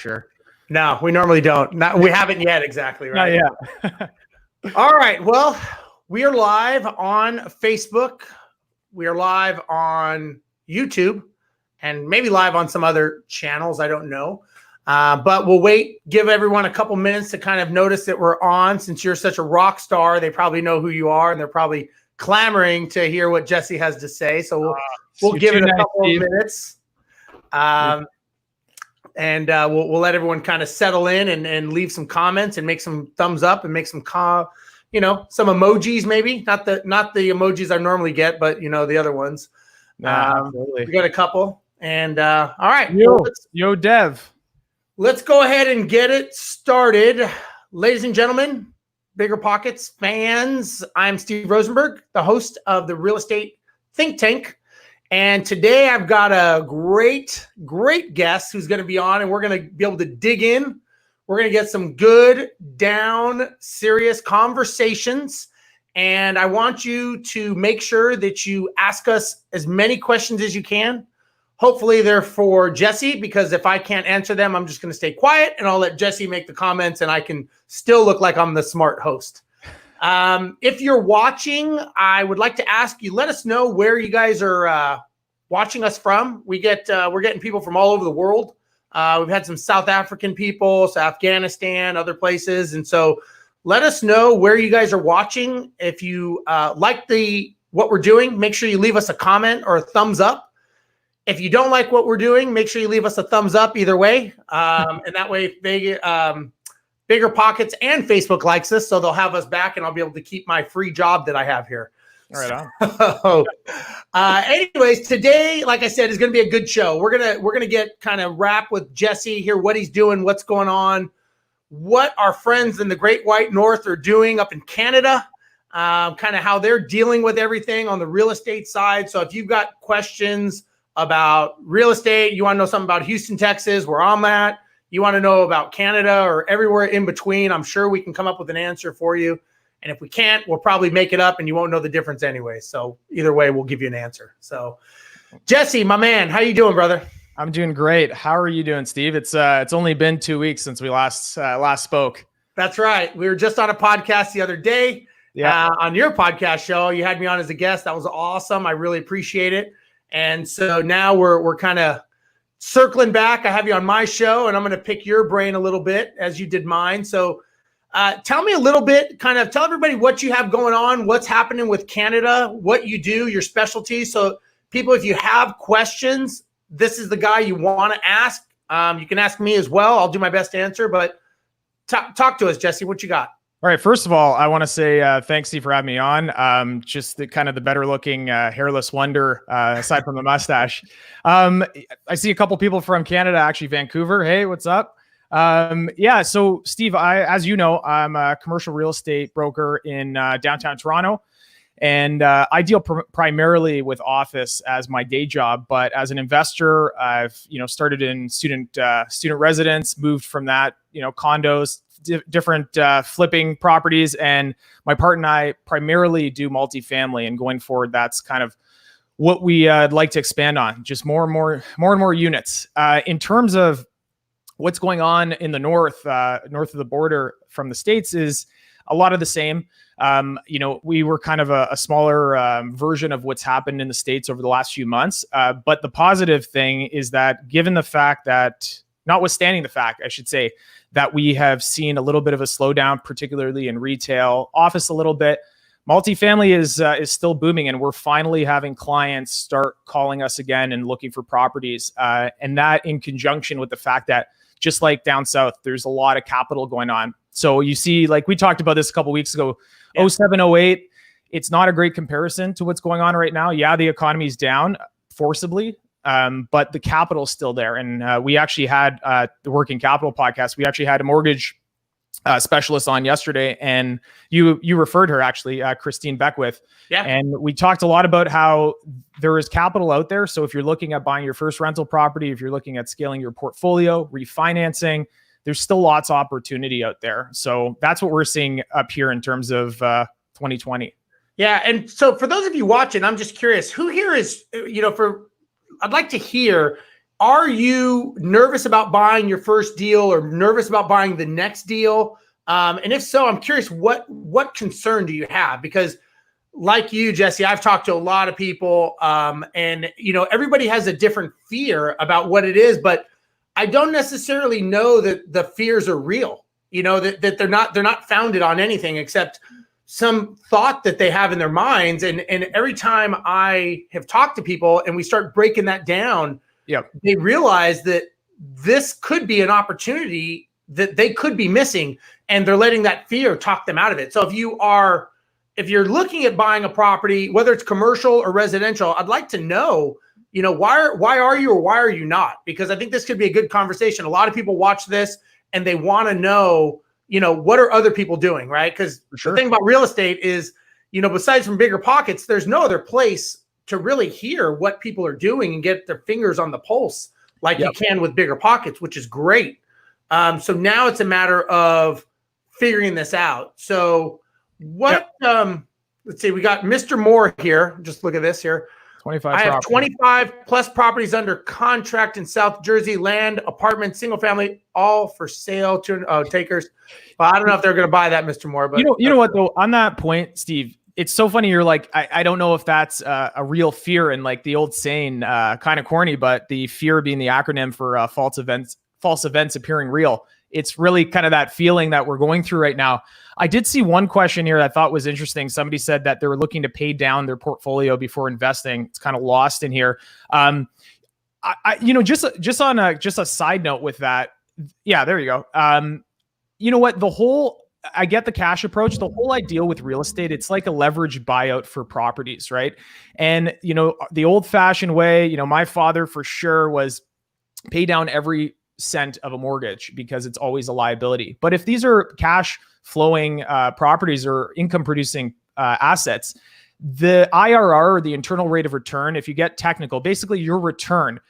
sure. No, we normally don't. We haven't yet, exactly, right? Not yet. All right. Well, we are live on Facebook. We are live on YouTube and maybe live on some other channels. I don't know. But we'll give everyone a couple minutes to kind of notice that we're on. Since you're such a rock star, they probably know who you are, and they're probably clamoring to hear what Jesse has to say. So we'll give it a couple of minutes. And we'll let everyone kind of settle in and leave some comments and make some thumbs up and make some some emojis, maybe not the emojis I normally get, but the other ones. Absolutely. We got a couple. And all right, yo, Dev. Let's go ahead and get it started. Ladies and gentlemen, BiggerPockets fans, I'm Steve Rozenberg, the host of the Real Estate Think Tank. And today I've got a great guest who's going to be on, and we're going to be able to dig in. We're going to get some good, serious conversations. And I want you to make sure that you ask us as many questions as you can. Hopefully they're for Jesse, because if I can't answer them, I'm just going to stay quiet and I'll let Jesse make the comments and I can still look like I'm the smart host. If you're watching, I would like to ask you, let us know where you guys are watching us from. We're getting people from all over the world. We've had some South African people, Afghanistan, other places. And so let us know where you guys are watching. If you like what we're doing, make sure you leave us a comment or a thumbs up. If you don't like what we're doing, make sure you leave us a thumbs up either way. And that way, BiggerPockets and Facebook likes us, so they'll have us back, and I'll be able to keep my free job that I have here. Right on. So, anyways, today, like I said, is going to be a good show. We're gonna get kind of wrap with Jesse, hear what he's doing, what's going on, what our friends in the Great White North are doing up in Canada, kind of how they're dealing with everything on the real estate side. So if you've got questions about real estate, you want to know something about Houston, Texas, where I'm at, you want to know about Canada or everywhere in between, I'm sure we can come up with an answer for you. And if we can't, we'll probably make it up and you won't know the difference anyway. So either way, we'll give you an answer. So Jesse, my man, how you doing, brother? I'm doing great. How are you doing, Steve? It's only been 2 weeks since we last spoke. That's right. We were just on a podcast the other day. Yeah. On your podcast show. You had me on as a guest. That was awesome. I really appreciate it. And so now we're kind of circling back. I have you on my show, and I'm going to pick your brain a little bit as you did mine. So tell me a little bit, kind of tell everybody what you have going on, what's happening with Canada, what you do, your specialty. So people, if you have questions, this is the guy you want to ask. You can ask me as well. I'll do my best to answer, but talk to us, Jesse. What you got? All right. First of all, I want to say thanks, Steve, for having me on. Just the kind of the better looking hairless wonder, aside from the mustache. I see a couple people from Canada, actually Vancouver. Hey, what's up? Yeah. So Steve, as you know, I'm a commercial real estate broker in downtown Toronto, and I deal primarily with office as my day job. But as an investor, I've started in student residence, moved from that, condos, different flipping properties, and my partner and I primarily do multifamily. And going forward, that's kind of what we'd like to expand on, just more and more units. In terms of what's going on in the north of the border from the States is a lot of the same. We were kind of a smaller version of what's happened in the States over the last few months. But the positive thing is that notwithstanding the fact, I should say, that we have seen a little bit of a slowdown, particularly in retail, office a little bit. Multifamily is still booming, and we're finally having clients start calling us again and looking for properties. And that in conjunction with the fact that just like down south, there's a lot of capital going on. So you see, like we talked about this a couple of weeks ago, 07, 08, it's not a great comparison to what's going on right now. Yeah, the economy's down forcibly. But the capital is still there. And we actually had the Working Capital podcast. We actually had a mortgage specialist on yesterday, and you referred her, actually, Christine Beckwith. Yeah. And we talked a lot about how there is capital out there. So if you're looking at buying your first rental property, if you're looking at scaling your portfolio, refinancing, there's still lots of opportunity out there. So that's what we're seeing up here in terms of 2020. Yeah. And so for those of you watching, I'm just curious, who here is, I'd like to hear, Are you nervous about buying your first deal or nervous about buying the next deal? And if so, I'm curious, what concern do you have? Because like you, Jesse, I've talked to a lot of people, and everybody has a different fear about what it is, but I don't necessarily know that the fears are real. That they're not founded on anything except some thought that they have in their minds. And every time I have talked to people and we start breaking that down, they realize that this could be an opportunity that they could be missing, and they're letting that fear talk them out of it. So if you're looking at buying a property, whether it's commercial or residential, I'd like to know, why are you or why are you not? Because I think this could be a good conversation. A lot of people watch this and they want to know, what are other people doing, right? Because the thing about real estate is, besides from BiggerPockets, there's no other place to really hear what people are doing and get their fingers on the pulse like you can with BiggerPockets, which is great. So now it's a matter of figuring this out. So let's see, we got Mr. Moore here. Just look at this here. 25. I have 25 plus properties under contract in South Jersey, land, apartment, single family, all for sale to takers. Well, I don't know if they're going to buy that, Mr. Moore, but you know what though, on that point, Steve, it's so funny. You're like, I don't know if that's a real fear, and like the old saying, kind of corny, but the fear being the acronym for false events appearing real. It's really kind of that feeling that we're going through right now. I did see one question here that I thought was interesting. Somebody said that they were looking to pay down their portfolio before investing. It's kind of lost in here. Just a side note with that. Yeah, there you go. You know what? I get the cash approach. The whole idea with real estate, it's like a leverage buyout for properties, right? And, the old fashioned way, my father for sure was pay down every cent of a mortgage because it's always a liability. But if these are cash flowing properties or income producing assets, the IRR, or the internal rate of return, if you get technical, basically your return,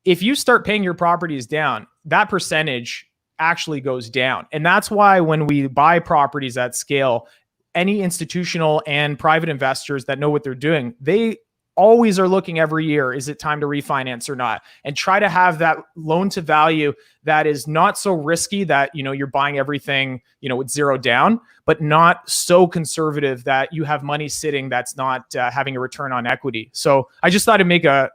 if you start paying your properties down, that percentage actually goes down. And that's why when we buy properties at scale, any institutional and private investors that know what they're doing, they always are looking every year, is it time to refinance or not? And try to have that loan to value that is not so risky that, you're buying everything, with zero down, but not so conservative that you have money sitting that's not having a return on equity. So I just thought to make a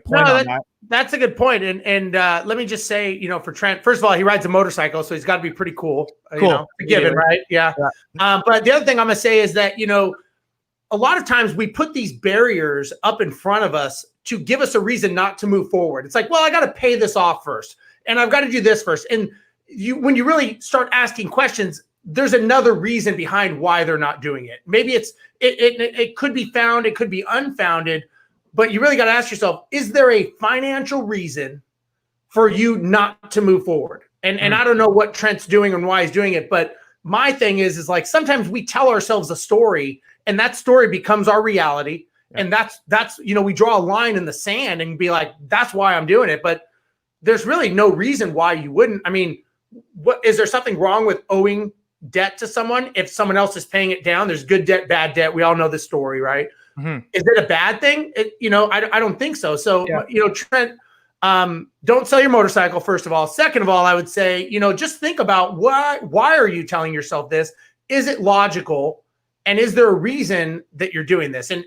point on that. That's a good point. And let me just say, for Trent, first of all, he rides a motorcycle, so he's got to be pretty cool. Given, right? Yeah. But the other thing I'm going to say is that, a lot of times we put these barriers up in front of us to give us a reason not to move forward. It's like, well, I got to pay this off first, and I've got to do this first. And when you really start asking questions, there's another reason behind why they're not doing it. Maybe it could be found, it could be unfounded, but you really got to ask yourself, is there a financial reason for you not to move forward? And I don't know what Trent's doing and why he's doing it, but my thing is like, sometimes we tell ourselves a story and that story becomes our reality. Yeah. And that's, we draw a line in the sand and be like, that's why I'm doing it. But there's really no reason why you wouldn't. I mean, is there something wrong with owing debt to someone if someone else is paying it down? There's good debt, bad debt. We all know this story, right? Mm-hmm. Is it a bad thing? I don't think so. So, Trent, don't sell your motorcycle, first of all. Second of all, I would say, just think about why are you telling yourself this? Is it logical? And is there a reason that you're doing this? And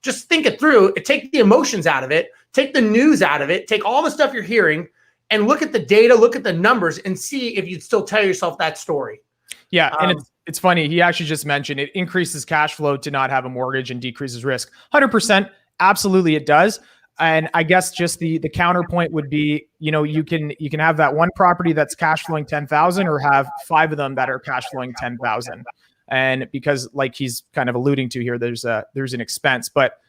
just think it through. Take the emotions out of it. Take the news out of it. Take all the stuff you're hearing and look at the data, look at the numbers, and see if you'd still tell yourself that story. Yeah, and it's funny. He actually just mentioned it increases cash flow to not have a mortgage and decreases risk. 100%, absolutely it does. And I guess just the counterpoint would be, you can have that one property that's cash flowing 10,000 or have 5 of them that are cash flowing 10,000. And because like he's kind of alluding to here, there's an expense, but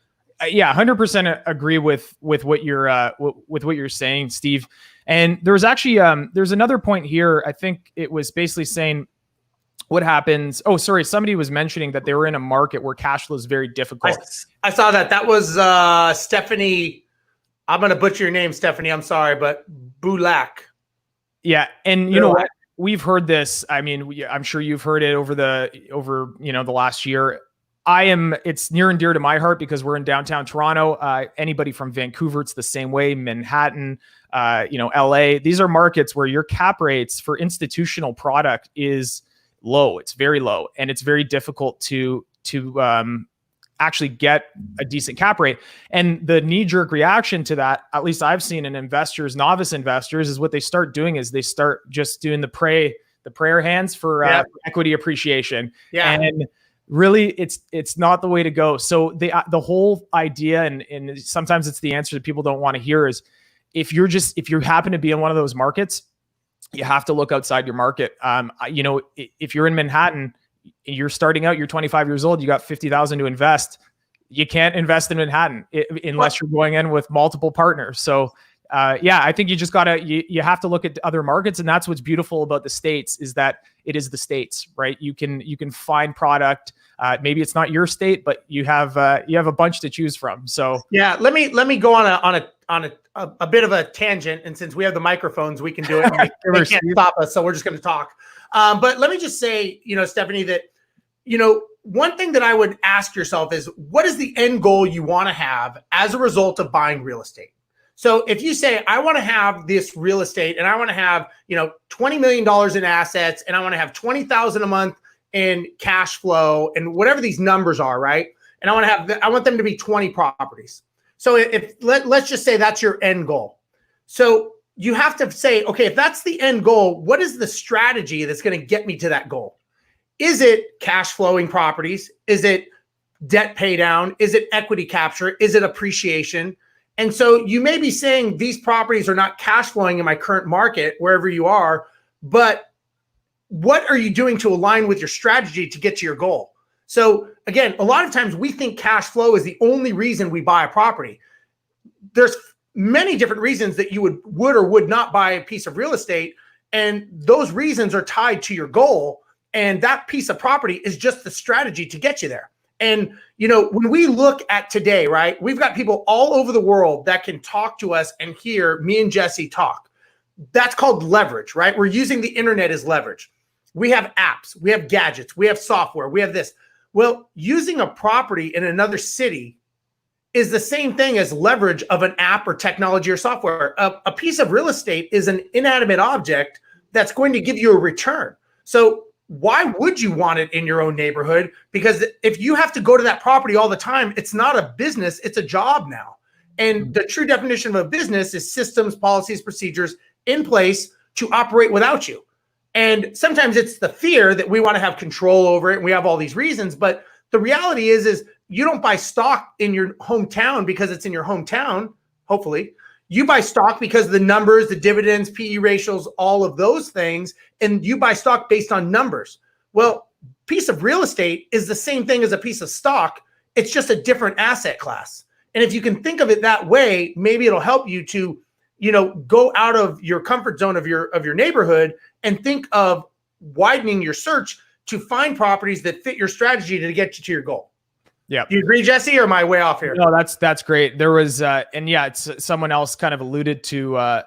100% agree with what you're saying, Steve. And there was actually, there's another point here. I think it was basically saying what happens. Oh, sorry. Somebody was mentioning that they were in a market where cash flow is very difficult. I saw that. That was Stephanie. I'm going to butcher your name, Stephanie. I'm sorry, but Bulak. Yeah. And you know what? We've heard this. I mean, I'm sure you've heard it over the last year. It's near and dear to my heart because we're in downtown Toronto. Anybody from Vancouver, it's the same way. Manhattan, LA. These are markets where your cap rates for institutional product is low. It's very low, and it's very difficult to actually get a decent cap rate. And the knee-jerk reaction to that, at least I've seen in novice investors, is what they start doing is they start just doing the prayer hands for equity appreciation. Yeah. And really, it's not the way to go. So the whole idea, and sometimes it's the answer that people don't want to hear, is if you happen to be in one of those markets, you have to look outside your market. If you're in Manhattan, you're starting out, you're 25 years old, you got $50,000 to invest. You can't invest in Manhattan unless you're going in with multiple partners. So I think you just you have to look at other markets. And that's what's beautiful about the States, is that it is the States, right? You can find product. Maybe it's not your state, but you have a bunch to choose from. So yeah, let me go on a bit of a tangent. And since we have the microphones, we can do it. They can't stop us. So we're just going to talk. But let me just say, Stephanie, that, one thing that I would ask yourself is, what is the end goal you want to have as a result of buying real estate? So if you say, I want to have this real estate and I want to have, $20 million in assets, and I want to have 20,000 a month in cash flow and whatever these numbers are, right? And I want them to be 20 properties. So let's just say that's your end goal. So you have to say, okay, if that's the end goal, what is the strategy that's going to get me to that goal? Is it cash flowing properties? Is it debt pay down? Is it equity capture? Is it appreciation? And so you may be saying these properties are not cash flowing in my current market, wherever you are, but what are you doing to align with your strategy to get to your goal? So again, a lot of times we think cash flow is the only reason we buy a property. There's many different reasons that you would or would not buy a piece of real estate. And those reasons are tied to your goal. And that piece of property is just the strategy to get you there. And, when we look at today, right, we've got people all over the world that can talk to us and hear me and Jesse talk. That's called leverage, right? We're using the internet as leverage. We have apps, we have gadgets, we have software, we have this. Well, using a property in another city is the same thing as leverage of an app or technology or software. A piece of real estate is an inanimate object that's going to give you a return. So why would you want it in your own neighborhood? Because if you have to go to that property all the time, it's not a business, it's a job now. And the true definition of a business is systems, policies, procedures in place to operate without you. And sometimes it's the fear that we want to have control over it, and we have all these reasons. But the reality is you don't buy stock in your hometown because it's in your hometown, hopefully. You buy stock because of the numbers, the dividends, PE ratios, all of those things, and you buy stock based on numbers. Well, piece of real estate is the same thing as a piece of stock. It's just a different asset class. And if you can think of it that way, maybe it'll help you to, go out of your comfort zone of your neighborhood and think of widening your search to find properties that fit your strategy to get you to your goal. Yeah. Do you agree, Jesse, or am I way off here? No, that's great. There was, it's someone else kind of alluded to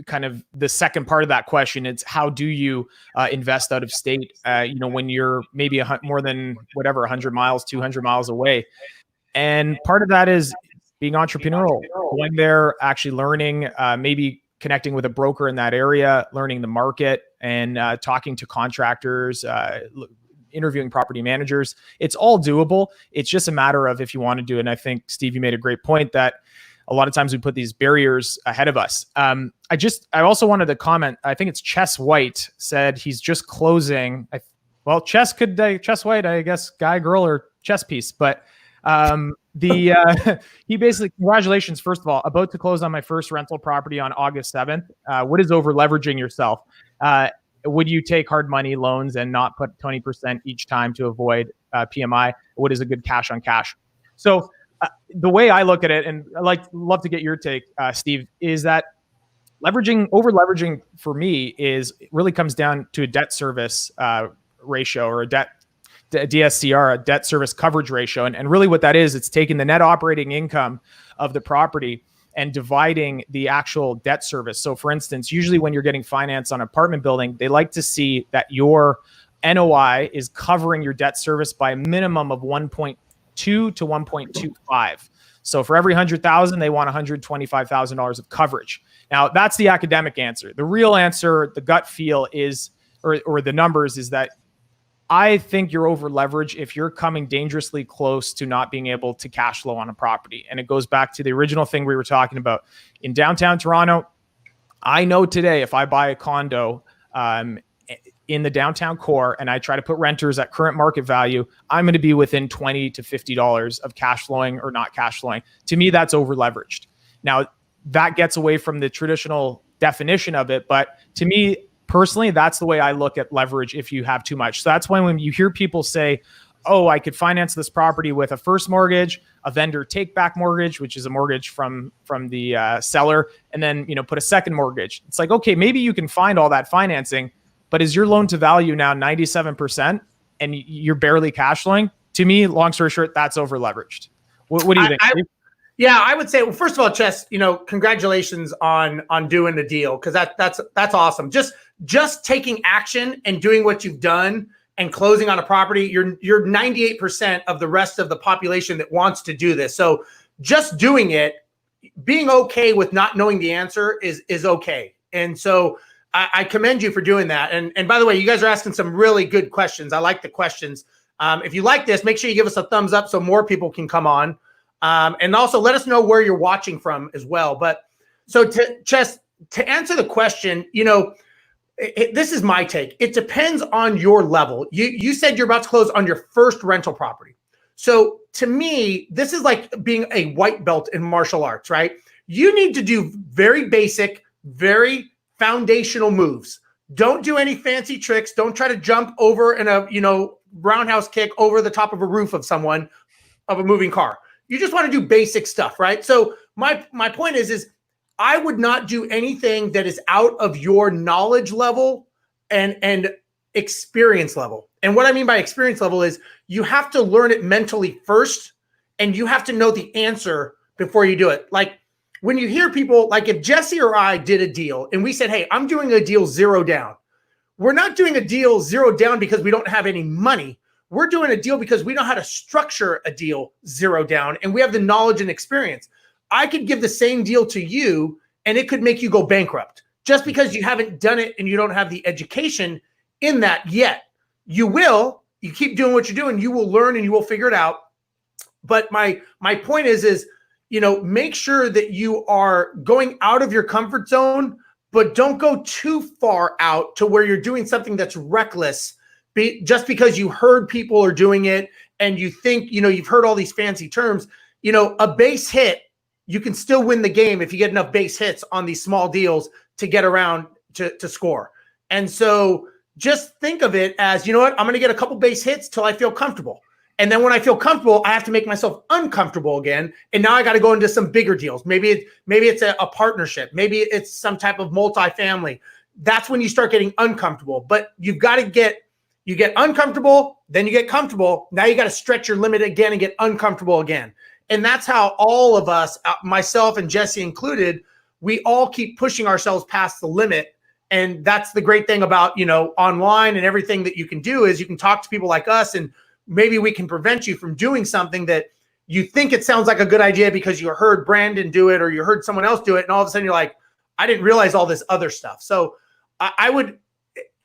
kind of the second part of that question. It's how do you invest out of state, when you're maybe more than 100 miles, 200 miles away. And part of that is being entrepreneurial, going there, actually learning, maybe connecting with a broker in that area, learning the market, and talking to contractors, interviewing property managers. It's all doable. It's just a matter of if you want to do it. And I think, Steve, you made a great point that a lot of times we put these barriers ahead of us. I also wanted to comment, I think it's Chess White said he's just closing. Chess White, I guess, guy, girl, or chess piece. But he basically, congratulations, first of all, about to close on my first rental property on August 7th. What is over leveraging yourself? Would you take hard money loans and not put 20% each time to avoid PMI? What is a good cash on cash? So the way I look at it, and I'd love to get your take, Steve, is that over leveraging for me really comes down to a debt service ratio, or a DSCR, a debt service coverage ratio. And really what that is, it's taking the net operating income of the property and dividing the actual debt service. So for instance, usually when you're getting finance on an apartment building, they like to see that your NOI is covering your debt service by a minimum of 1.2 to 1.25. So for every 100,000, they want $125,000 of coverage. Now that's the academic answer. The real answer, the gut feel is, or the numbers is that I think you're over leveraged if you're coming dangerously close to not being able to cash flow on a property. And it goes back to the original thing we were talking about in downtown Toronto. I know today if I buy a condo in the downtown core and I try to put renters at current market value, I'm going to be within $20 to $50 of cash flowing or not cash flowing. To me, that's over leveraged. Now that gets away from the traditional definition of it, but to me personally, that's the way I look at leverage if you have too much. So that's when you hear people say, oh, I could finance this property with a first mortgage, a vendor take back mortgage, which is a mortgage from the seller, and then put a second mortgage. It's like, okay, maybe you can find all that financing, but is your loan to value now 97% and you're barely cash flowing? To me, long story short, that's over leveraged. What do you think? I would say, well, first of all, Chess, congratulations on doing the deal, because that's awesome. Just taking action and doing what you've done and closing on a property, you're 98% of the rest of the population that wants to do this. So just doing it, being okay with not knowing the answer is okay. And so I commend you for doing that. And by the way, you guys are asking some really good questions. I like the questions. If you like this, make sure you give us a thumbs up so more people can come on. And also let us know where you're watching from as well. But so to answer the question, this is my take. It depends on your level. You said you're about to close on your first rental property. So to me, this is like being a white belt in martial arts, right? You need to do very basic, very foundational moves. Don't do any fancy tricks. Don't try to jump over in a, roundhouse kick over the top of a roof of a moving car. You just want to do basic stuff, right? So my point is I would not do anything that is out of your knowledge level and experience level. And what I mean by experience level is you have to learn it mentally first, and you have to know the answer before you do it. Like when you hear people, like if Jesse or I did a deal and we said, hey, I'm doing a deal zero down. We're not doing a deal zero down because we don't have any money. We're doing a deal because we know how to structure a deal zero down, and we have the knowledge and experience. I could give the same deal to you and it could make you go bankrupt just because you haven't done it and you don't have the education in that yet. You keep doing what you're doing, you will learn and you will figure it out. But my point is, make sure that you are going out of your comfort zone, but don't go too far out to where you're doing something that's reckless just because you heard people are doing it and you think, you've heard all these fancy terms. A base hit, you can still win the game if you get enough base hits on these small deals to get around to score. And so just think of it as, I'm going to get a couple base hits till I feel comfortable. And then when I feel comfortable, I have to make myself uncomfortable again. And now I got to go into some bigger deals. Maybe it's a partnership. Maybe it's some type of multifamily. That's when you start getting uncomfortable. But you've got to you get uncomfortable, then you get comfortable. Now you got to stretch your limit again and get uncomfortable again. And that's how all of us, myself and Jesse included, we all keep pushing ourselves past the limit. And that's the great thing about, online and everything that you can do is you can talk to people like us, and maybe we can prevent you from doing something that you think it sounds like a good idea because you heard Brandon do it or you heard someone else do it. And all of a sudden you're like, I didn't realize all this other stuff. So I would,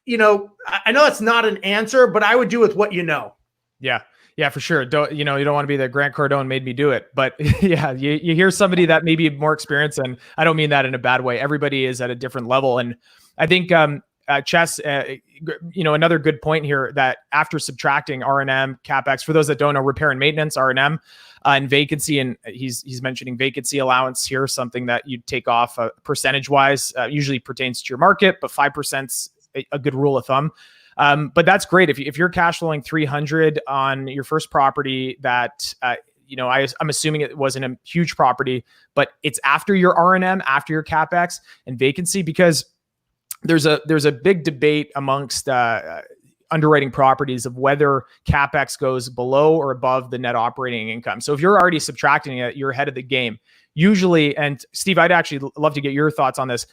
I know it's not an answer, but I would do with what you know. Yeah, for sure. You don't want to be the Grant Cardone made me do it, but yeah, you hear somebody that may be more experienced, and I don't mean that in a bad way. Everybody is at a different level. And I think, Chess, another good point here that after subtracting R&M, CapEx, for those that don't know, repair and maintenance, R&M, and vacancy, and he's mentioning vacancy allowance here, something that you take off percentage wise, usually pertains to your market, but 5%'s a good rule of thumb. But that's great. If you're cash flowing 300 on your first property that, I'm assuming it wasn't a huge property, but it's after your R&M, after your CapEx and vacancy, because there's a big debate amongst underwriting properties of whether CapEx goes below or above the net operating income. So if you're already subtracting it, you're ahead of the game usually. And Steve, I'd actually love to get your thoughts on this.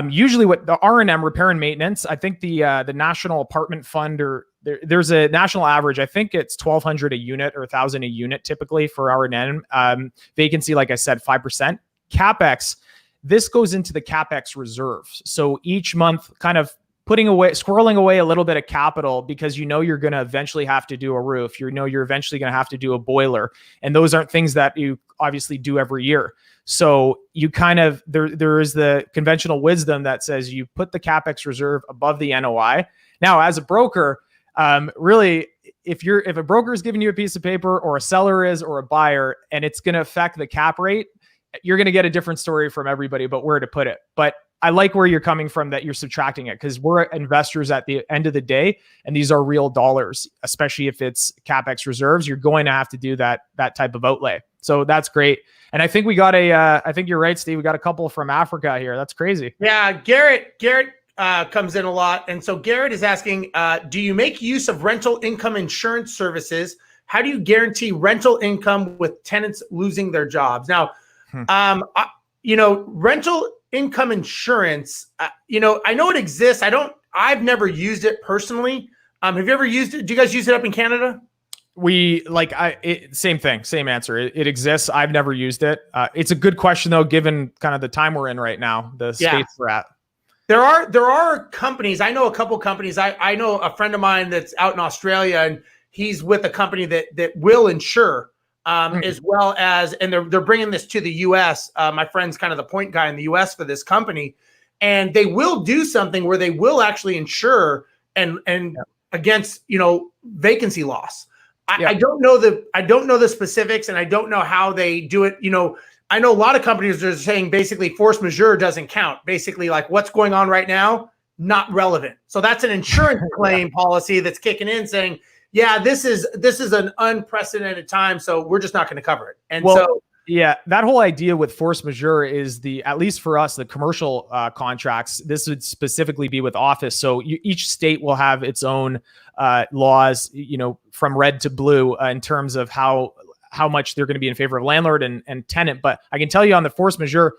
Usually what the R&M, repair and maintenance, I think the National Apartment Fund, or there's a national average. I think it's 1,200 a unit or 1,000 a unit typically for R&M. Vacancy, like I said, 5%. CapEx, this goes into the CapEx reserves. So each month, kind of squirreling away a little bit of capital, because you're going to eventually have to do a roof. You're eventually going to have to do a boiler. And those aren't things that you obviously do every year. So you kind of, there is the conventional wisdom that says you put the CapEx reserve above the NOI. Now, as a broker, really, if a broker is giving you a piece of paper, or a seller is, or a buyer, and it's going to affect the cap rate, you're going to get a different story from everybody about where to put it. But I like where you're coming from, that you're subtracting it, because we're investors at the end of the day, and these are real dollars, especially if it's CapEx reserves. You're going to have to do that type of outlay. So that's great. And I think we got I think you're right, Steve. We got a couple from Africa here. That's crazy. Yeah, Garrett comes in a lot. And so Garrett is asking, do you make use of rental income insurance services? How do you guarantee rental income with tenants losing their jobs? Now, rental income insurance, I know it exists. I've never used it personally. Have you ever used it? Do you guys use it up in Canada? Same thing, same answer. It exists. I've never used it. It's a good question though, given kind of the time we're in right now, the states we're at. There are companies. I know a couple companies. I know a friend of mine that's out in Australia, and he's with a company that will insure, as well as, and they're bringing this to the U.S. My friend's kind of the point guy in the U.S. for this company, and they will do something where they will actually insure and against vacancy loss. I don't know the specifics, and I don't know how they do it. I know a lot of companies are saying basically force majeure doesn't count. Basically, like what's going on right now, not relevant. So that's an insurance claim policy that's kicking in, saying, yeah, this is an unprecedented time, so we're just not going to cover it. And yeah, that whole idea with force majeure is at least for us, the commercial contracts, this would specifically be with office. So each state will have its own laws, from red to blue in terms of how much they're going to be in favor of landlord and tenant. But I can tell you on the force majeure,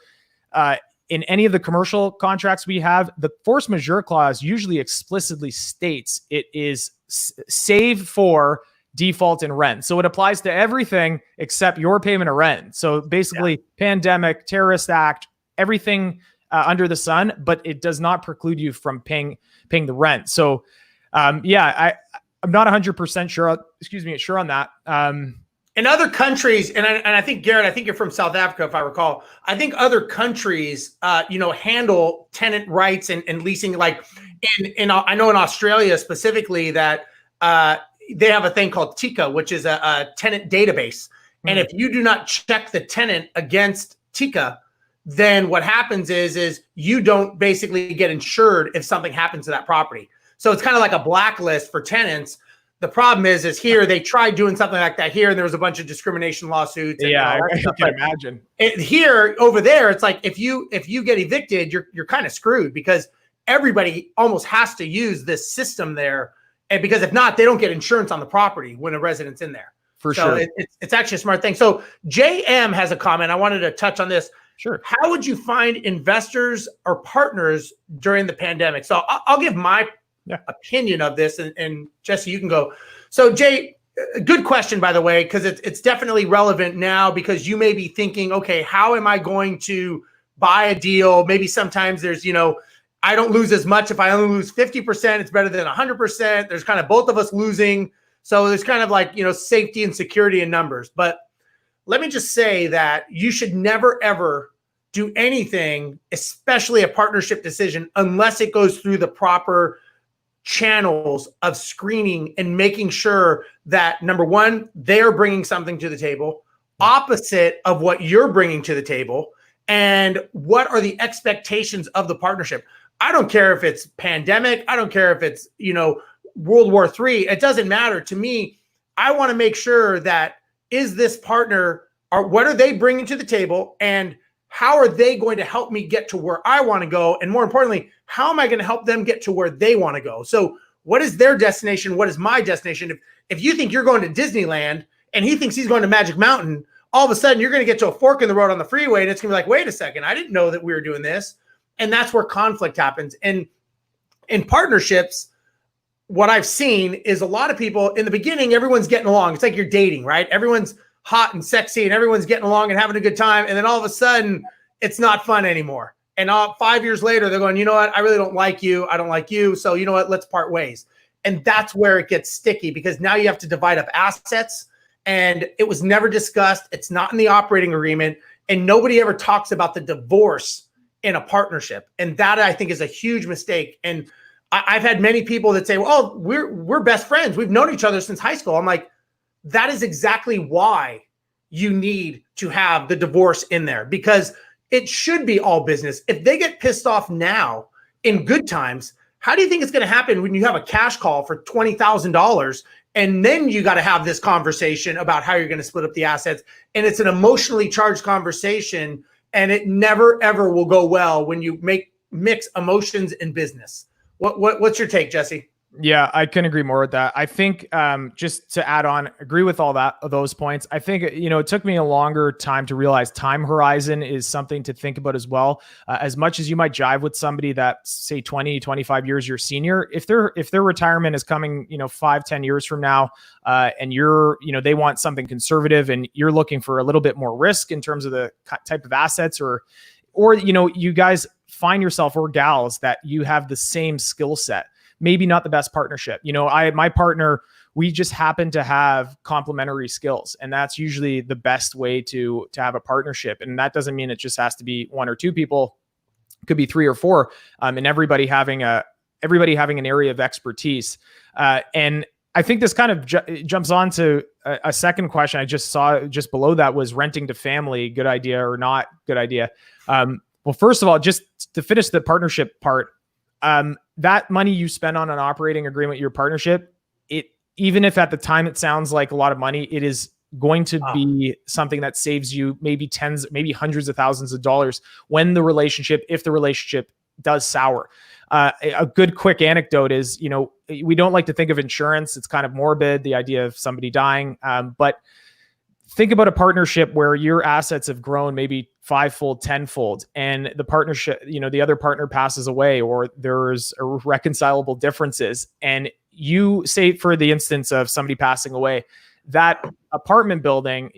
in any of the commercial contracts we have, the force majeure clause usually explicitly states it is save for default in rent. So it applies to everything except your payment of rent. So basically pandemic, terrorist act, everything under the sun, but it does not preclude you from paying the rent. So I'm not 100% sure on that. In other countries, and I think, Garrett, I think you're from South Africa, if I recall. I think other countries, handle tenant rights and leasing. Like I know in Australia specifically that they have a thing called TICA, which is a tenant database. And if you do not check the tenant against TICA, then what happens is you don't basically get insured if something happens to that property. So it's kind of like a blacklist for tenants. The problem is here they tried doing something like that here, and there was a bunch of discrimination lawsuits. I can imagine. Over there, it's like if you get evicted, you're kind of screwed, because everybody almost has to use this system there, and because if not, they don't get insurance on the property when a resident's in there. Sure. It's actually a smart thing. So JM has a comment. I wanted to touch on this. Sure. How would you find investors or partners during the pandemic? So I'll give my opinion of this, and Jesse, you can go. So Jay, good question, by the way, because it's definitely relevant now, because you may be thinking, okay, how am I going to buy a deal? Maybe sometimes there's, I don't lose as much if I only lose 50%. It's better than 100%. There's kind of both of us losing. So there's kind of like, safety and security in numbers. But let me just say that you should never, ever do anything, especially a partnership decision, unless it goes through the proper channels of screening and making sure that, number one, they're bringing something to the table opposite of what you're bringing to the table, and what are the expectations of the partnership. I don't care if it's pandemic. I don't care if it's, World War III. It doesn't matter to me. I want to make sure that is this partner, what are they bringing to the table, and how are they going to help me get to where I want to go? And more importantly, how am I going to help them get to where they want to go? So what is their destination? What is my destination? If you think you're going to Disneyland and he thinks he's going to Magic Mountain, all of a sudden you're going to get to a fork in the road on the freeway, and it's going to be like, wait a second, I didn't know that we were doing this. And that's where conflict happens. And in partnerships, what I've seen is a lot of people in the beginning, everyone's getting along. It's like you're dating, right? Everyone's hot and sexy and everyone's getting along and having a good time. And then all of a sudden it's not fun anymore. And 5 years later, they're going, you know what? I really don't like you. I don't like you. So you know what? Let's part ways. And that's where it gets sticky, because now you have to divide up assets, and it was never discussed. It's not in the operating agreement, and nobody ever talks about the divorce in a partnership. And that, I think, is a huge mistake. And I've had many people that say, well, we're best friends. We've known each other since high school. I'm like, that is exactly why you need to have the divorce in there, because it should be all business. If they get pissed off now in good times, how do you think it's going to happen when you have a cash call for $20,000 and then you got to have this conversation about how you're going to split up the assets? And it's an emotionally charged conversation, and it never, ever will go well when you mix emotions and business. What's your take, Jesse? Yeah, I couldn't agree more with that. I think just to add on, agree with all those points. I think, it took me a longer time to realize time horizon is something to think about as well. As much as you might jive with somebody that's, say, 20, 25 years your senior, if their retirement is coming, 5-10 years from now, and they want something conservative and you're looking for a little bit more risk in terms of the type of assets, or you guys find yourself, or gals, that you have the same skill set. Maybe not the best partnership. My partner, we just happen to have complementary skills, and that's usually the best way to have a partnership. And that doesn't mean it just has to be one or two people. It could be 3 or 4, and everybody having an area of expertise. And I think this kind of jumps on to a second question I just saw just below that, was renting to family, good idea or not good idea? Well, first of all, just to finish the partnership part, that money you spend on an operating agreement, your partnership, even if at the time it sounds like a lot of money, it is going to be something that saves you maybe tens, maybe hundreds of thousands of dollars if the relationship does sour. A good quick anecdote is, we don't like to think of insurance. It's kind of morbid, the idea of somebody dying. But think about a partnership where your assets have grown maybe 5-fold, 10-fold, and the partnership, the other partner passes away, or there's irreconcilable differences. And you say, for the instance of somebody passing away, that apartment building,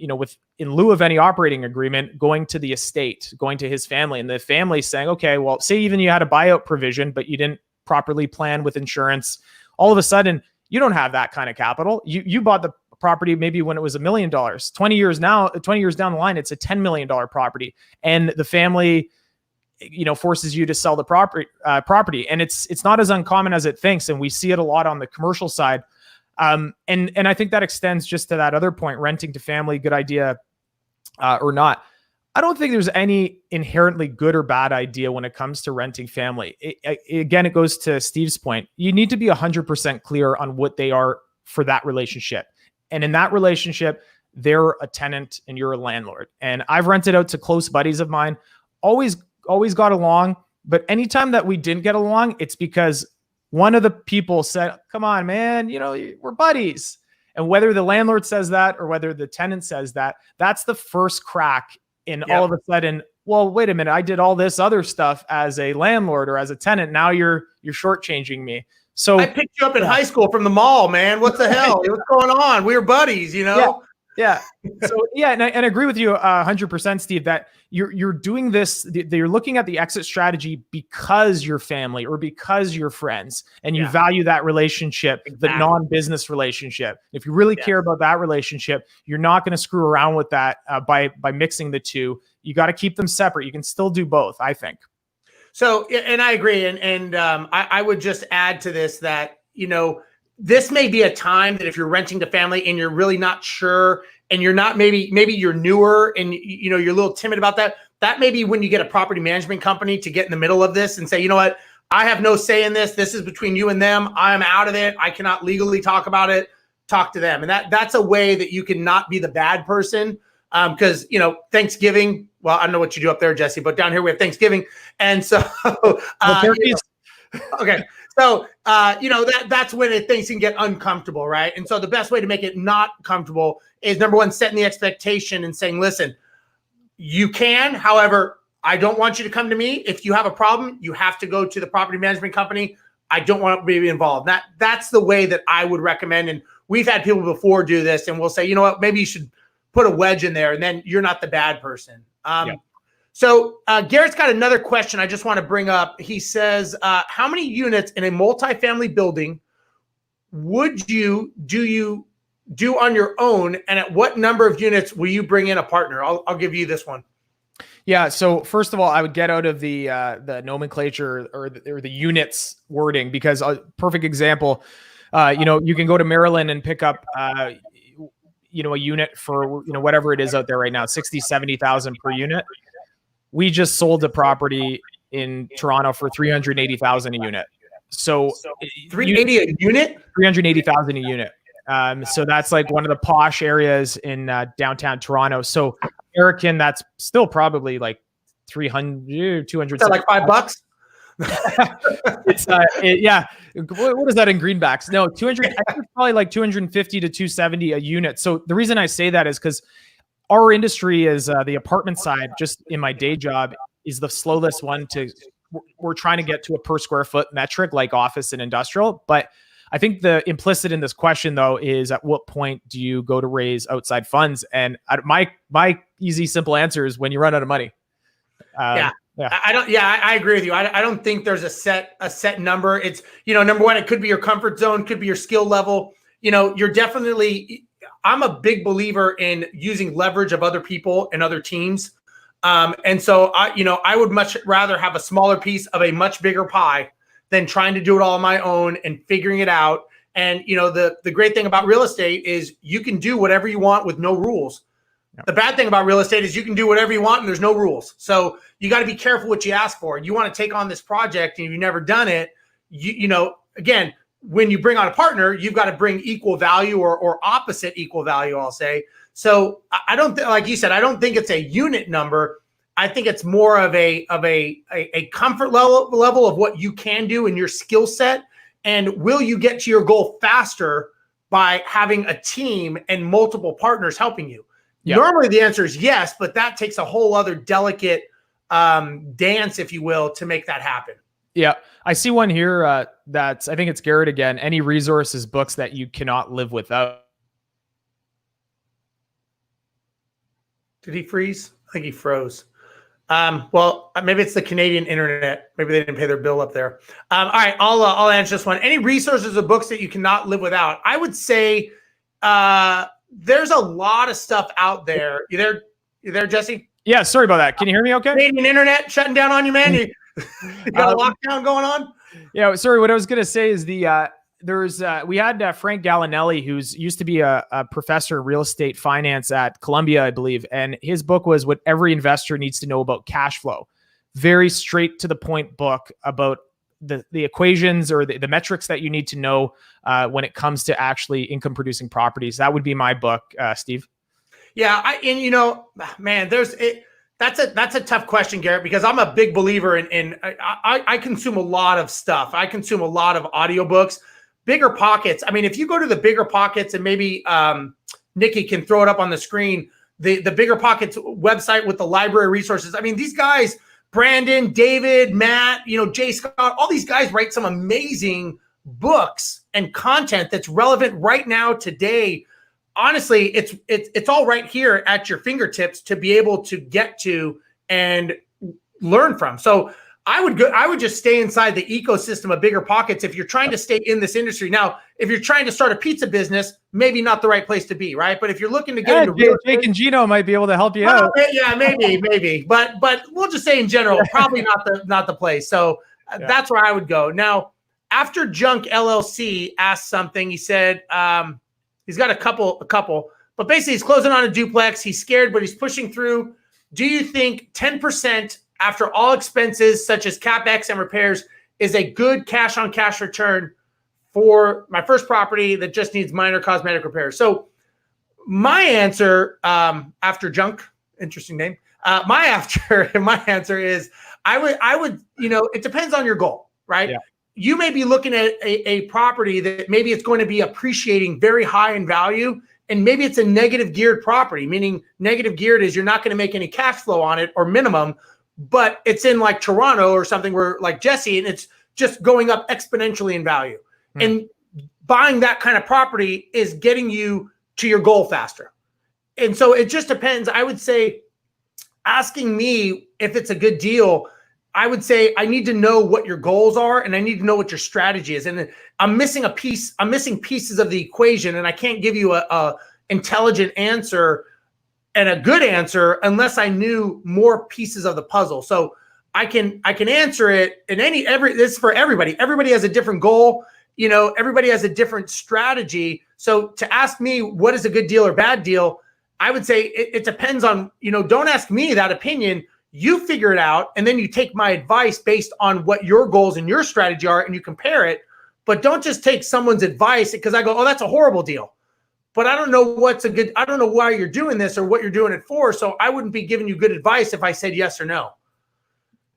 in lieu of any operating agreement, going to the estate, going to his family, and the family saying, okay, well, say even you had a buyout provision, but you didn't properly plan with insurance. All of a sudden, you don't have that kind of capital. You bought the property maybe when it was $1 million. 20 years down the line, it's a $10 million property, and the family forces you to sell the property. And it's not as uncommon as it thinks, and we see it a lot on the commercial side. And I think that extends just to that other point, renting to family, good idea or not. I don't think there's any inherently good or bad idea when it comes to renting family. Again, it goes to Steve's point. You need to be 100% clear on what they are for that relationship. And in that relationship, they're a tenant and you're a landlord. And I've rented out to close buddies of mine, always got along. But anytime that we didn't get along, it's because one of the people said, come on, man, we're buddies. And whether the landlord says that or whether the tenant says that, that's the first crack in all of a sudden, well, wait a minute, I did all this other stuff as a landlord or as a tenant. Now you're shortchanging me. So I picked you up in high school from the mall, man. What the hell? What's going on? We were buddies, Yeah. So and I agree with you 100%, Steve, that you're doing this. You're looking at the exit strategy because you're family or because you're friends, and you value that relationship, the non-business relationship. If you really care about that relationship, you're not going to screw around with that by mixing the two. You got to keep them separate. You can still do both, I think. So, and I agree. And I would just add to this that, this may be a time that if you're renting to family and you're really not sure, and you're not, maybe you're newer and you're a little timid about that may be when you get a property management company to get in the middle of this and say, you know what, I have no say in this. This is between you and them. I'm out of it. I cannot legally talk about it. Talk to them. And that's a way that you can not be the bad person. Because, Thanksgiving, well, I don't know what you do up there, Jesse, but down here we have Thanksgiving. And so, okay. So, that's when things can get uncomfortable, right? And so the best way to make it not comfortable is, number one, setting the expectation and saying, listen, you can, however, I don't want you to come to me. If you have a problem, you have to go to the property management company. I don't want to be involved. That's the way that I would recommend. And we've had people before do this, and we'll say, you know what, maybe you should put a wedge in there, and then you're not the bad person. So Garrett's got another question I just want to bring up. He says, how many units in a multifamily building would you do on your own, and at what number of units will you bring in a partner? I'll give you this one. Yeah. So first of all, I would get out of the nomenclature or the units wording, because a perfect example, you can go to Maryland and pick up, a unit for, whatever it is out there right now, 60, 70,000 per unit. We just sold a property in Toronto for 380,000 a unit. So 380 a unit? 380,000 a unit. So that's like one of the posh areas in downtown Toronto. So American, that's still probably like 300, 200. Is that like $5? It's yeah. What is that in greenbacks? No, 200. I think it's probably like 250 to 270 a unit. So the reason I say that is because our industry is the apartment side, just in my day job, is the slowest one to. We're trying to get to a per square foot metric like office and industrial, but I think the implicit in this question, though, is at what point do you go to raise outside funds? And my easy, simple answer is when you run out of money. I agree with you. I don't think there's a set number. It's, number one, it could be your comfort zone, could be your skill level. You're definitely, I'm a big believer in using leverage of other people and other teams. And so I would much rather have a smaller piece of a much bigger pie than trying to do it all on my own and figuring it out. And, the great thing about real estate is you can do whatever you want with no rules. Yep. The bad thing about real estate is you can do whatever you want and there's no rules. So you got to be careful what you ask for. You want to take on this project and you've never done it. Again, when you bring on a partner, you've got to bring equal value or opposite equal value, I'll say. So I don't think, like you said, I don't think it's a unit number. I think it's more of a comfort level of what you can do in your skill set. And will you get to your goal faster by having a team and multiple partners helping you? Yep. Normally the answer is yes, but that takes a whole other delicate dance, if you will, to make that happen. Yeah. I see one here I think it's Garrett again. Any resources, books that you cannot live without. Did he freeze? I think he froze. Well, maybe it's the Canadian internet. Maybe they didn't pay their bill up there. All right, I'll answer this one. Any resources or books that you cannot live without? I would say there's a lot of stuff out there. You there, Jesse? Yeah, sorry about that. Can you hear me okay? Canadian internet shutting down on you, man. You got a lockdown going on? Yeah, sorry. What I was going to say is we had Frank Gallinelli, who's used to be a professor of real estate finance at Columbia, I believe. And his book was What Every Investor Needs to Know About Cash Flow. Very straight to the point book about the equations or the metrics that you need to know when it comes to actually income producing properties. That would be my book, Steve. Yeah. That's a tough question, Garrett, because I'm a big believer in I consume a lot of stuff. I consume a lot of audiobooks. BiggerPockets. I mean, if you go to the BiggerPockets, and maybe Nikki can throw it up on the screen, the BiggerPockets website with the library resources. I mean, these guys, Brandon, David, Matt, Jay Scott, all these guys write some amazing books and content that's relevant right now today. Honestly, it's all right here at your fingertips to be able to get to and learn from. So I would just stay inside the ecosystem of BiggerPockets if you're trying to stay in this industry. Now, if you're trying to start a pizza business, maybe not the right place to be, right? But if you're looking to get into Jake and Gino might be able to help you out. Yeah, maybe. But we'll just say in general, probably not the place. So that's where I would go. Now, after Junk LLC asked something, he said he's got a couple, but basically he's closing on a duplex. He's scared, but he's pushing through. Do you think 10% after all expenses such as CapEx and repairs is a good cash on cash return for my first property that just needs minor cosmetic repairs? So my answer after Junk, interesting name. My answer is I would, it depends on your goal, right? Yeah. You may be looking at a property that maybe it's going to be appreciating very high in value, and maybe it's a negative geared property, meaning negative geared is you're not going to make any cash flow on it or minimum, but it's in like Toronto or something where like Jesse, and it's just going up exponentially in value. And buying that kind of property is getting you to your goal faster. And so it just depends. I would say asking me if it's a good deal, I would say I need to know what your goals are and I need to know what your strategy is. And I'm missing a piece. I'm missing pieces of the equation, and I can't give you a intelligent answer and a good answer unless I knew more pieces of the puzzle. So I can answer it in this is for everybody. Everybody has a different goal. You know, everybody has a different strategy. So to ask me what is a good deal or bad deal, I would say it depends on, you know, don't ask me that opinion. You figure it out, and then you take my advice based on what your goals and your strategy are, and you compare it. But don't just take someone's advice because I go, oh, that's a horrible deal. But I don't know I don't know why you're doing this or what you're doing it for. So I wouldn't be giving you good advice if I said yes or no.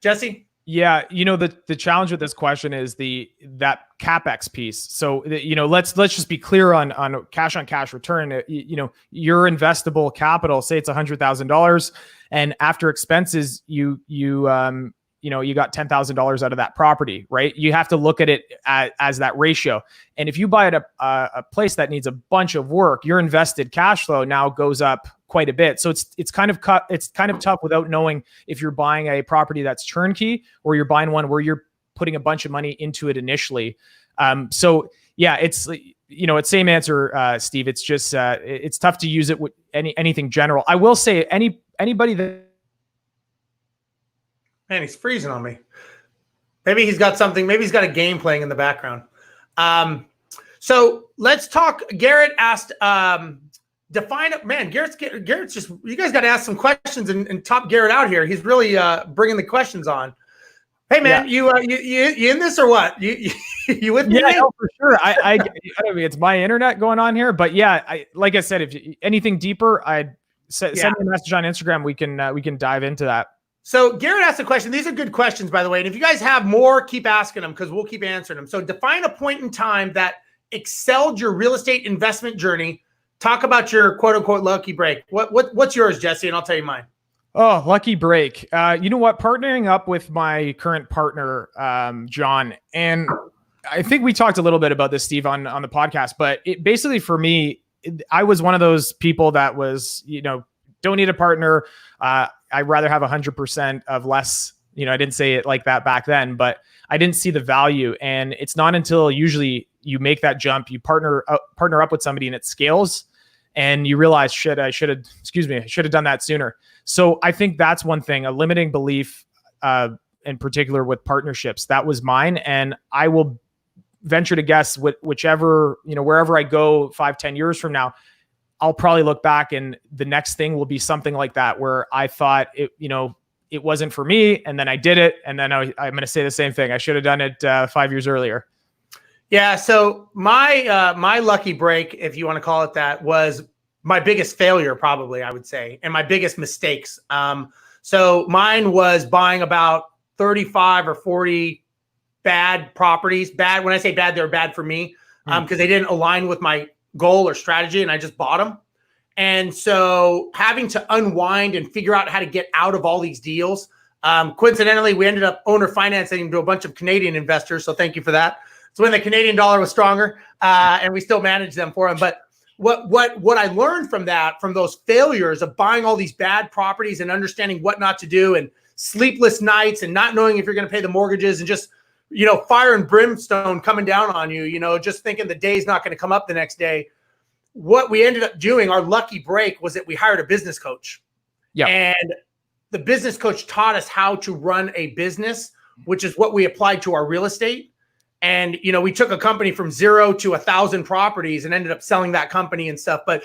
Jesse? Yeah, you know, the challenge with this question is that CapEx piece. So, you know, let's just be clear on cash on cash return. You know, your investable capital, say it's $100,000, and after expenses, you got $10,000 out of that property, right? You have to look at it as that ratio. And if you buy at a place that needs a bunch of work, your invested cash flow now goes up quite a bit. So it's kind of tough without knowing if you're buying a property that's turnkey or you're buying one where you're putting a bunch of money into it initially. So yeah, it's, you know, it's same answer, Steve. It's just it's tough to use it with anything general. I will say anybody that. Man, he's freezing on me. Maybe he's got something. Maybe he's got a game playing in the background. So let's talk. Garrett asked, define it. Man, Garrett's just, you guys got to ask some questions and top Garrett out here. He's really bringing the questions on. Hey man, you in this or what? You with me? Yeah, no, for sure. I don't mean, it's my internet going on here, but yeah, like I said, if anything deeper, I'd send me a message on Instagram. We can dive into that. So Garrett asked a question. These are good questions, by the way. And if you guys have more, keep asking them because we'll keep answering them. So define a point in time that excelled your real estate investment journey. Talk about your quote unquote lucky break. What's yours, Jesse? And I'll tell you mine. Oh, lucky break. You know what? Partnering up with my current partner, John, and I think we talked a little bit about this, Steve, on the podcast, but it basically for me, I was one of those people that was, you know, don't need a partner. I'd rather have 100% of less. You know, I didn't say it like that back then, but I didn't see the value. And it's not until usually you make that jump, you partner up with somebody and it scales and you realize, I should have done that sooner. So I think that's one thing, a limiting belief, in particular with partnerships. That was mine. And I will venture to guess whichever, you know, wherever I go 5-10 years from now, I'll probably look back and the next thing will be something like that, where I thought it, you know, it wasn't for me. And then I did it. And then I'm going to say the same thing. I should have done it 5 years earlier. Yeah. So my lucky break, if you want to call it that, was my biggest failure, probably, I would say, and my biggest mistakes. So mine was buying about 35 or 40 bad properties. Bad. When I say bad, they're bad for me because they didn't align with my goal or strategy, and I just bought them. And so having to unwind and figure out how to get out of all these deals. Coincidentally, we ended up owner financing to a bunch of Canadian investors. So thank you for that. It's when the Canadian dollar was stronger, and we still managed them for them. But what I learned from those failures of buying all these bad properties and understanding what not to do, and sleepless nights and not knowing if you're going to pay the mortgages, and just, you know, fire and brimstone coming down on you, you know, just thinking the day's not going to come up the next day. What we ended up doing, our lucky break, was that we hired a business coach. Yeah. And the business coach taught us how to run a business, which is what we applied to our real estate. And, you know, we took a company from 0 to 1,000 properties and ended up selling that company and stuff. But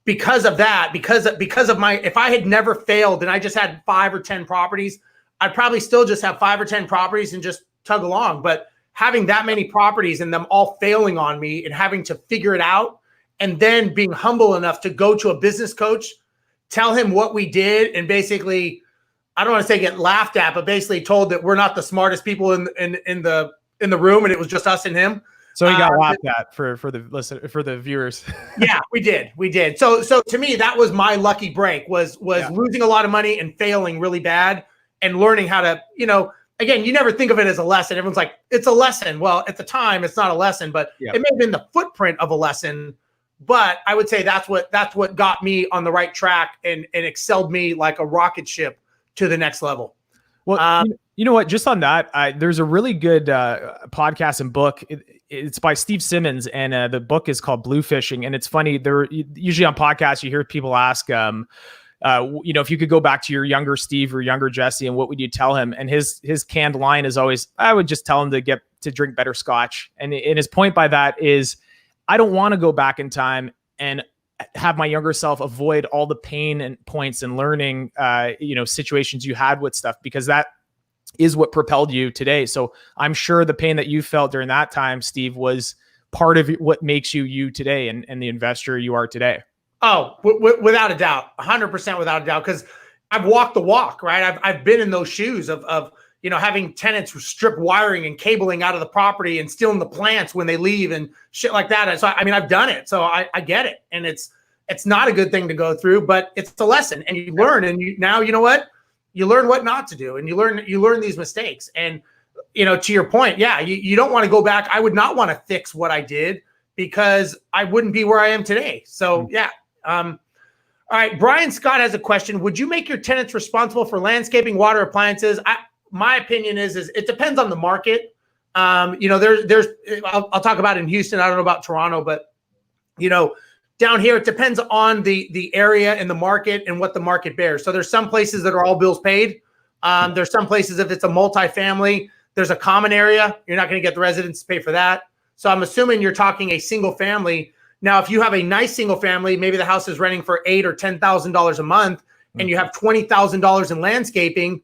because of that, because of my, if I had never failed and I just had 5 or 10 properties, I'd probably still just have 5 or 10 properties and just tug along. But having that many properties and them all failing on me and having to figure it out, and then being humble enough to go to a business coach, tell him what we did, and basically, I don't want to say get laughed at, but basically told that we're not the smartest people in the room, and it was just us and him. So he got laughed at for the viewers. Yeah, we did. So to me, that was my lucky break, was losing a lot of money and failing really bad, and learning how to, again, you never think of it as a lesson. Everyone's like, it's a lesson. Well, at the time, it's not a lesson, but it may have been the footprint of a lesson. But I would say that's what got me on the right track and excelled me like a rocket ship to the next level. Well, you know what? Just on that, there's a really good podcast and book. It's by Steve Simmons, and the book is called Blue Fishing. And it's funny. Usually on podcasts, you hear people ask, if you could go back to your younger Steve or younger Jesse, and what would you tell him? And his canned line is always, I would just tell him to drink better scotch. And his point by that is, I don't want to go back in time and have my younger self avoid all the pain and points and learning, situations you had with stuff, because that is what propelled you today. So I'm sure the pain that you felt during that time, Steve, was part of what makes you today and the investor you are today. Oh, without a doubt, 100% without a doubt, because I've walked the walk, right? I've been in those shoes of having tenants who strip wiring and cabling out of the property and stealing the plants when they leave and shit like that. And so, I've done it. So I get it. And it's not a good thing to go through, but it's a lesson, and you learn. And now, you know what? You learn what not to do, and you learn these mistakes. And, to your point, you don't want to go back. I would not want to fix what I did, because I wouldn't be where I am today. So all right. Brian Scott has a question. Would you make your tenants responsible for landscaping, water, appliances? My opinion is it depends on the market. I'll talk about in Houston. I don't know about Toronto, but down here, it depends on the area and the market and what the market bears. So there's some places that are all bills paid. There's some places, if it's a multifamily, there's a common area. You're not going to get the residents to pay for that. So I'm assuming you're talking a single family. Now, if you have a nice single family, maybe the house is renting for $8,000 or $10,000 a month, and you have $20,000 in landscaping,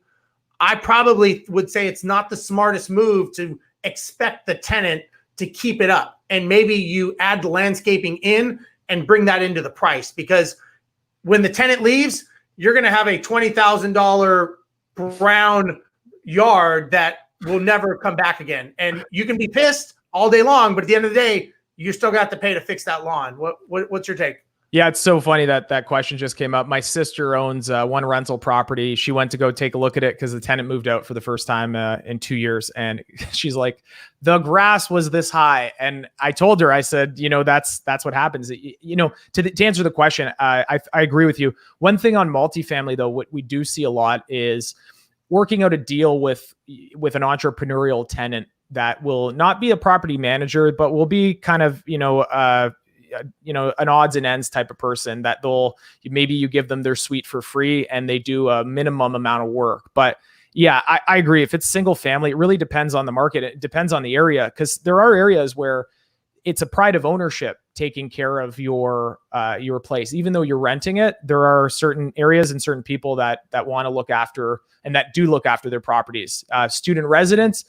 I probably would say it's not the smartest move to expect the tenant to keep it up. And maybe you add the landscaping in and bring that into the price, because when the tenant leaves, you're going to have a $20,000 brown yard that will never come back again. And you can be pissed all day long, but at the end of the day, you still got to pay to fix that lawn. What's your take? Yeah, it's so funny that question just came up. My sister owns one rental property. She went to go take a look at it because the tenant moved out for the first time in 2 years. And she's like, the grass was this high. And I told her, I said, that's what happens. To answer the question, I agree with you. One thing on multifamily, though, what we do see a lot is working out a deal with an entrepreneurial tenant that will not be a property manager, but will be kind of, an odds and ends type of person that maybe you give them their suite for free and they do a minimum amount of work. But yeah, I agree. If it's single family, it really depends on the market. It depends on the area, because there are areas where it's a pride of ownership taking care of your place. Even though you're renting it, there are certain areas and certain people that want to look after and that do look after their properties. Student residents,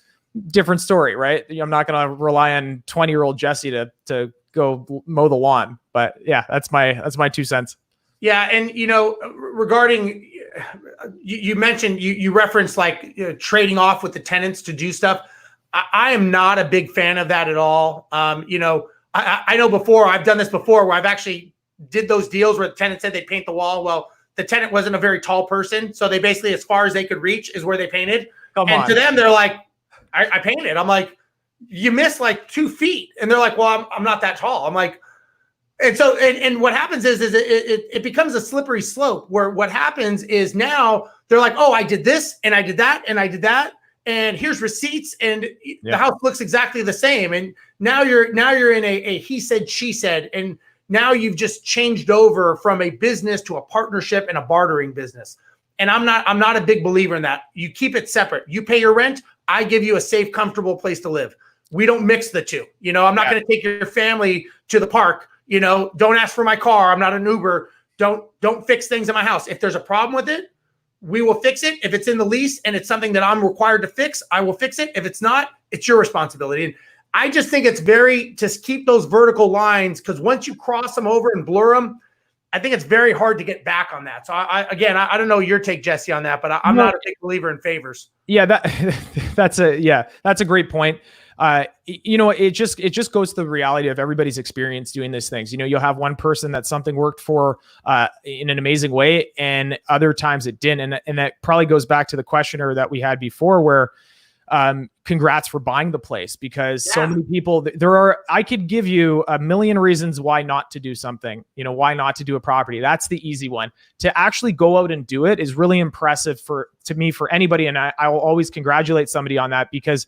different story, right? I'm not going to rely on 20-year-old Jesse to go mow the lawn. But yeah, that's my 2 cents. Yeah. And, regarding, you mentioned, you referenced trading off with the tenants to do stuff. I am not a big fan of that at all. I know I've done this before where I've actually did those deals where the tenant said they paint the wall. Well, the tenant wasn't a very tall person. So they basically, as far as they could reach is where they painted. To them, they're like, I painted. I'm like, you missed 2 feet. And they're like, well, I'm not that tall. I'm like, and so, and what happens is it becomes a slippery slope where what happens is now they're like, oh, I did this and I did that and I did that. And here's receipts, and the house looks exactly the same. And now you're in a he said, she said, and now you've just changed over from a business to a partnership and a bartering business. And I'm not a big believer in that. You keep it separate. You pay your rent. I give you a safe, comfortable place to live. We don't mix the two. I'm not going to take your family to the park. Don't ask for my car. I'm not an Uber. Don't fix things in my house. If there's a problem with it, we will fix it. If it's in the lease and it's something that I'm required to fix, I will fix it. If it's not, it's your responsibility. And I just think it's to keep those vertical lines, because once you cross them over and blur them, I think it's very hard to get back on that. So I don't know your take, Jesse, on that, but I'm not a big believer in favors. Yeah, that's a great point. it just goes to the reality of everybody's experience doing these things. You'll have one person that something worked for in an amazing way, and other times it didn't. And that probably goes back to the questioner that we had before, where congrats for buying the place, because so many people, I could give you a million reasons why not to do something, why not to do a property. That's the easy one. To actually go out and do it is really impressive to me, for anybody. And I will always congratulate somebody on that, because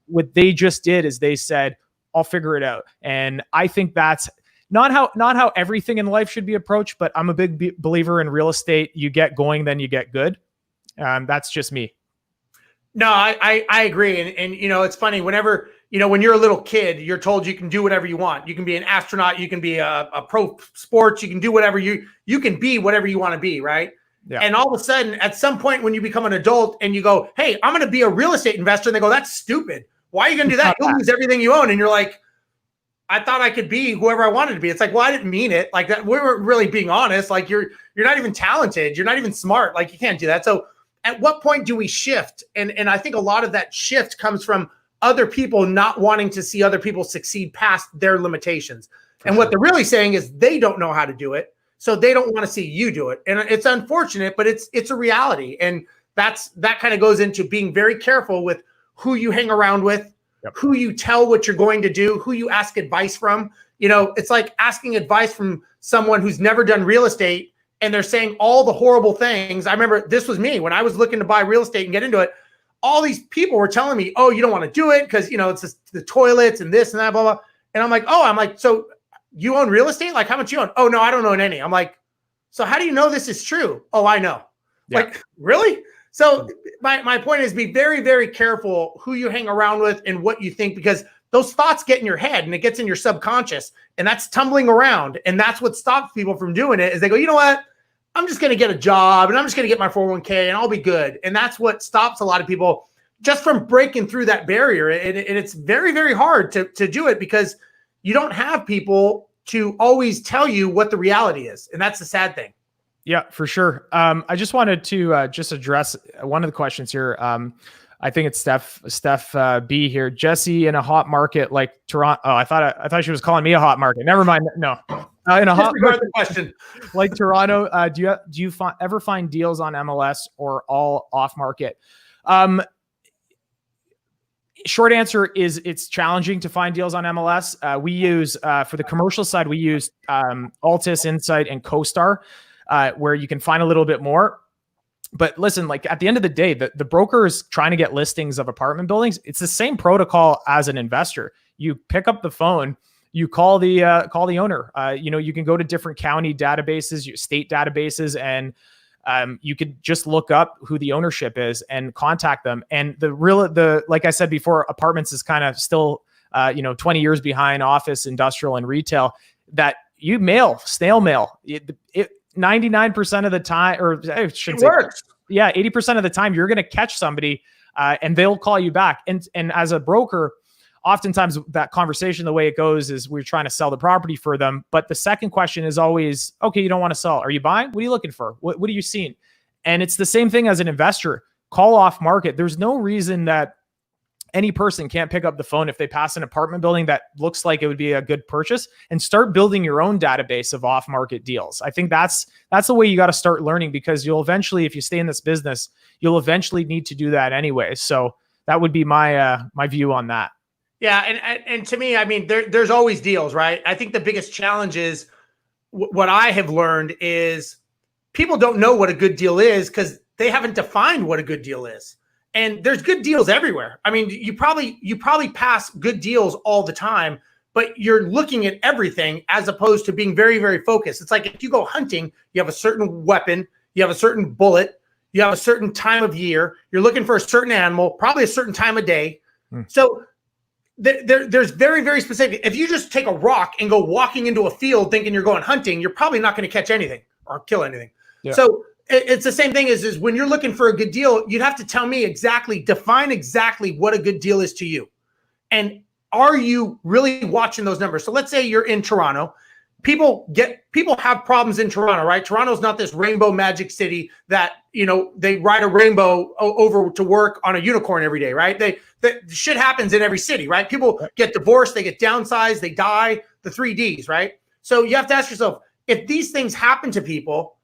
what they just did is they said, I'll figure it out. And I think that's not how everything in life should be approached, but I'm a big believer in real estate. You get going, then you get good. That's just me. No, I agree. And it's funny, whenever, when you're a little kid, you're told you can do whatever you want. You can be an astronaut, you can be a pro sports, you can do whatever you can be whatever you want to be, right? Yeah. And all of a sudden, at some point when you become an adult and you go, hey, I'm going to be a real estate investor, and they go, that's stupid. Why are you going to do that? You'll lose everything you own. And you're like, I thought I could be whoever I wanted to be. It's like, well, I didn't mean it like that. We weren't really being honest. Like you're not even talented. You're not even smart. Like you can't do that. So at what point do we shift? And I think a lot of that shift comes from other people not wanting to see other people succeed past their limitations. And what they're really saying is they don't know how to do it, so they don't want to see you do it. And it's unfortunate, but it's a reality. And that kind of goes into being very careful with who you hang around with, who you tell what you're going to do, who you ask advice from. It's like asking advice from someone who's never done real estate, and they're saying all the horrible things. I remember this was me when I was looking to buy real estate and get into it. All these people were telling me, oh, you don't want to do it because, it's just the toilets and this and that, blah, blah. And I'm like, so you own real estate? Like, how much you own? Oh, no, I don't own any. I'm like, so how do you know this is true? Oh, I know. Yeah. Like, really? So my point is, be very, very careful who you hang around with and what you think, because those thoughts get in your head and it gets in your subconscious, and that's tumbling around. And that's what stops people from doing it, is they go, you know what? I'm just going to get a job and I'm just going to get my 401k and I'll be good. And that's what stops a lot of people just from breaking through that barrier. And it's very, very hard to do it, because you don't have people to always tell you what the reality is. And that's the sad thing. Yeah, for sure. I just wanted to just address one of the questions here. I think it's Steph B here. Jesse, in a hot market like Toronto. Oh, I thought she was calling me a hot market. Never mind. No. In a hot market question like Toronto, do you ever find deals on MLS or all off market? Short answer is it's challenging to find deals on MLS. We use for the commercial side, we use Altus, Insight, and CoStar, where you can find a little bit more. But listen, like at the end of the day, the broker is trying to get listings of apartment buildings. It's the same protocol as an investor. You pick up the phone, you call the owner. You can go to different county databases, state databases, and you could just look up who the ownership is and contact them. And like I said before, apartments is kind of still 20 years behind office, industrial, and retail. That you snail mail. 99% of the time, or I should say, works. Yeah, 80% of the time, you're going to catch somebody and they'll call you back. And as a broker, oftentimes that conversation, the way it goes is we're trying to sell the property for them. But the second question is always, okay, you don't want to sell. Are you buying? What are you looking for? What are you seeing? And it's the same thing as an investor. Call off market. There's no reason that any person can't pick up the phone if they pass an apartment building that looks like it would be a good purchase, and start building your own database of off-market deals. I think that's the way you got to start learning, because you'll eventually, if you stay in this business, you'll eventually need to do that anyway. So that would be my view on that. Yeah, and to me, I mean, there's always deals, right? I think the biggest challenge is what I have learned is people don't know what a good deal is because they haven't defined what a good deal is. And there's good deals everywhere. I mean, you probably pass good deals all the time, but you're looking at everything as opposed to being very, very focused. It's like if you go hunting, you have a certain weapon, you have a certain bullet, you have a certain time of year, you're looking for a certain animal, probably a certain time of day. So there's very, very specific. If you just take a rock and go walking into a field thinking you're going hunting, you're probably not going to catch anything or kill anything. Yeah. So it's the same thing as when you're looking for a good deal, you'd have to tell me define exactly what a good deal is to you. And are you really watching those numbers? So let's say you're in Toronto people have problems in Toronto, right? Toronto's not this rainbow magic city that, they ride a rainbow over to work on a unicorn every day, right? The shit happens in every city, right? People get divorced, they get downsized, they die, the 3Ds, right? So you have to ask yourself, if these things happen to people,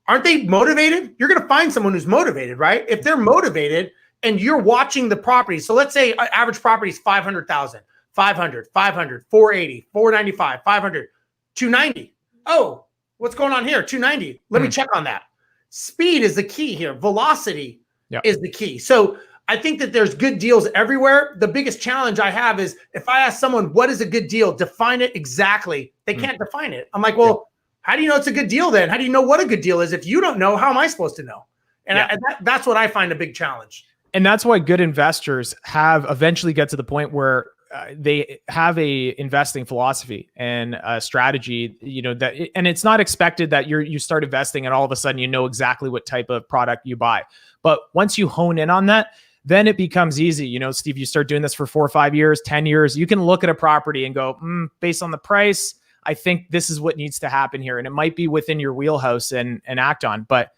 aren't they motivated? You're going to find someone who's motivated, right? If they're motivated and you're watching the property. So let's say average property is 500,000, 500, 500, 480, 495, 500, 290. Oh, what's going on here? 290. Let me check on that. Speed is the key here. Velocity is the key. So I think that there's good deals everywhere. The biggest challenge I have is if I ask someone, what is a good deal? Define it exactly. They can't define it. I'm like, well, how do you know it's a good deal then? How do you know what a good deal is? If you don't know, how am I supposed to know? And that's what I find a big challenge. And that's why good investors have eventually get to the point where they have a investing philosophy and a strategy, and it's not expected that you start investing and all of a sudden, exactly what type of product you buy. But once you hone in on that, then it becomes easy. Steve, you start doing this for 4 or 5 years, 10 years, you can look at a property and go, based on the price, I think this is what needs to happen here. And it might be within your wheelhouse and act on, but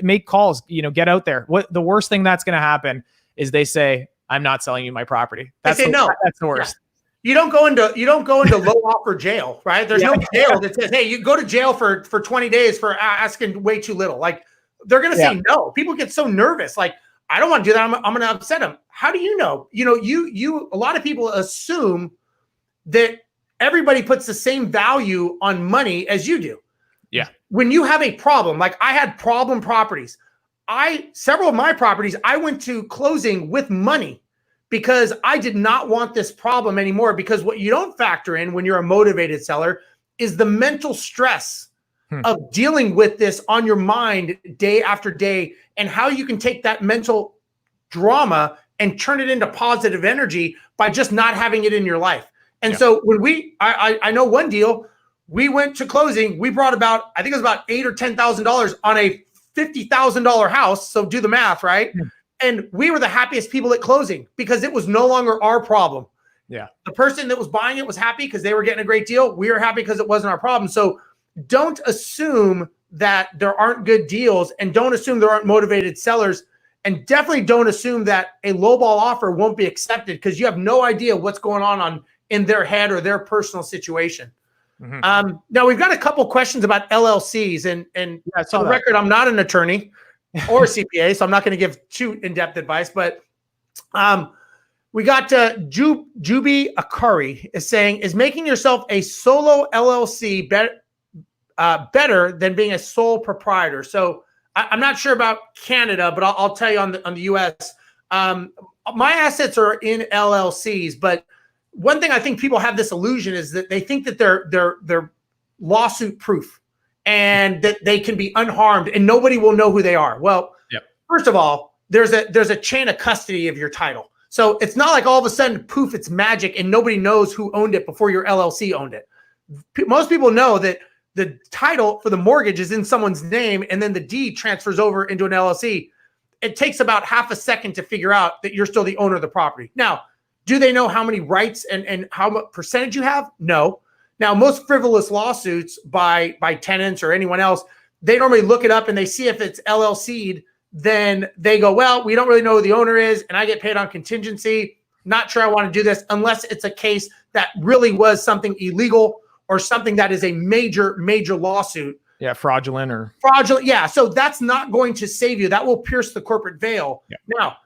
make calls, get out there. What the worst thing that's going to happen is they say, I'm not selling you my property. That's no. That's the worst. Yeah. You don't go into low offer jail, right? There's no jail that says, hey, you go to jail for 20 days for asking way too little. Like they're going to say no. People get so nervous. Like, I don't want to do that. I'm going to upset them. How do you know? A lot of people assume that everybody puts the same value on money as you do. Yeah. When you have a problem, like I had problem properties, several of my properties, I went to closing with money because I did not want this problem anymore. Because what you don't factor in when you're a motivated seller is the mental stress of dealing with this on your mind day after day, and how you can take that mental drama and turn it into positive energy by just not having it in your life. And so when I know one deal, we went to closing, we brought about, I think it was about $8,000 or $10,000 on a $50,000 house. So do the math, right? And we were the happiest people at closing because it was no longer our problem. Yeah. The person that was buying it was happy because they were getting a great deal. We were happy because it wasn't our problem. So don't assume that there aren't good deals, and don't assume there aren't motivated sellers, and definitely don't assume that a lowball offer won't be accepted because you have no idea what's going on in their head or their personal situation. Now we've got a couple questions about LLCs, and for the record, I'm not an attorney or a CPA, so I'm not going to give too in-depth advice. But we got Juby Akari is saying, is making yourself a solo LLC better than being a sole proprietor? So I'm not sure about Canada, but I'll tell you on the US. My assets are in LLCs, but one thing I think people have this illusion is that they think that they're lawsuit proof and that they can be unharmed and nobody will know who they are. Well, first of all, there's a chain of custody of your title. So it's not like all of a sudden, poof, it's magic and nobody knows who owned it before your LLC owned it. Most people know that the title for the mortgage is in someone's name and then the deed transfers over into an LLC. It takes about half a second to figure out that you're still the owner of the property. Now, do they know how many rights and how much percentage you have? No. Now, most frivolous lawsuits by tenants or anyone else, they normally look it up and they see if it's LLC'd, then they go, well, we don't really know who the owner is and I get paid on contingency. Not sure I want to do this unless it's a case that really was something illegal or something that is a major lawsuit. Yeah, fraudulent. Yeah, so that's not going to save you. That will pierce the corporate veil. Yeah. Now,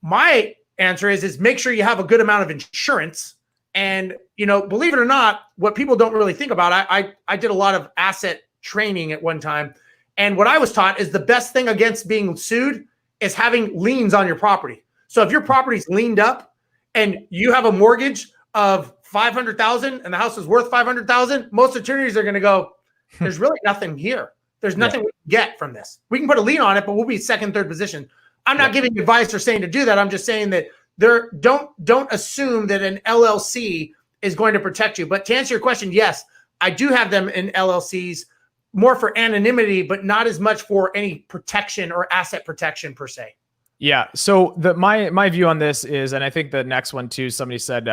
my answer is make sure you have a good amount of insurance. And, believe it or not, what people don't really think about, I did a lot of asset training at one time. And what I was taught is the best thing against being sued is having liens on your property. So if your property's liened up and you have a mortgage of $500,000 and the house is worth $500,000, most attorneys are going to go, there's really nothing here. There's nothing we can get from this. We can put a lien on it, but we'll be second, third position. I'm not giving advice or saying to do that. I'm just saying that don't assume that an LLC is going to protect you. But to answer your question, yes, I do have them in LLCs, more for anonymity, but not as much for any protection or asset protection per se. Yeah. So my view on this is, and I think the next one too, somebody said,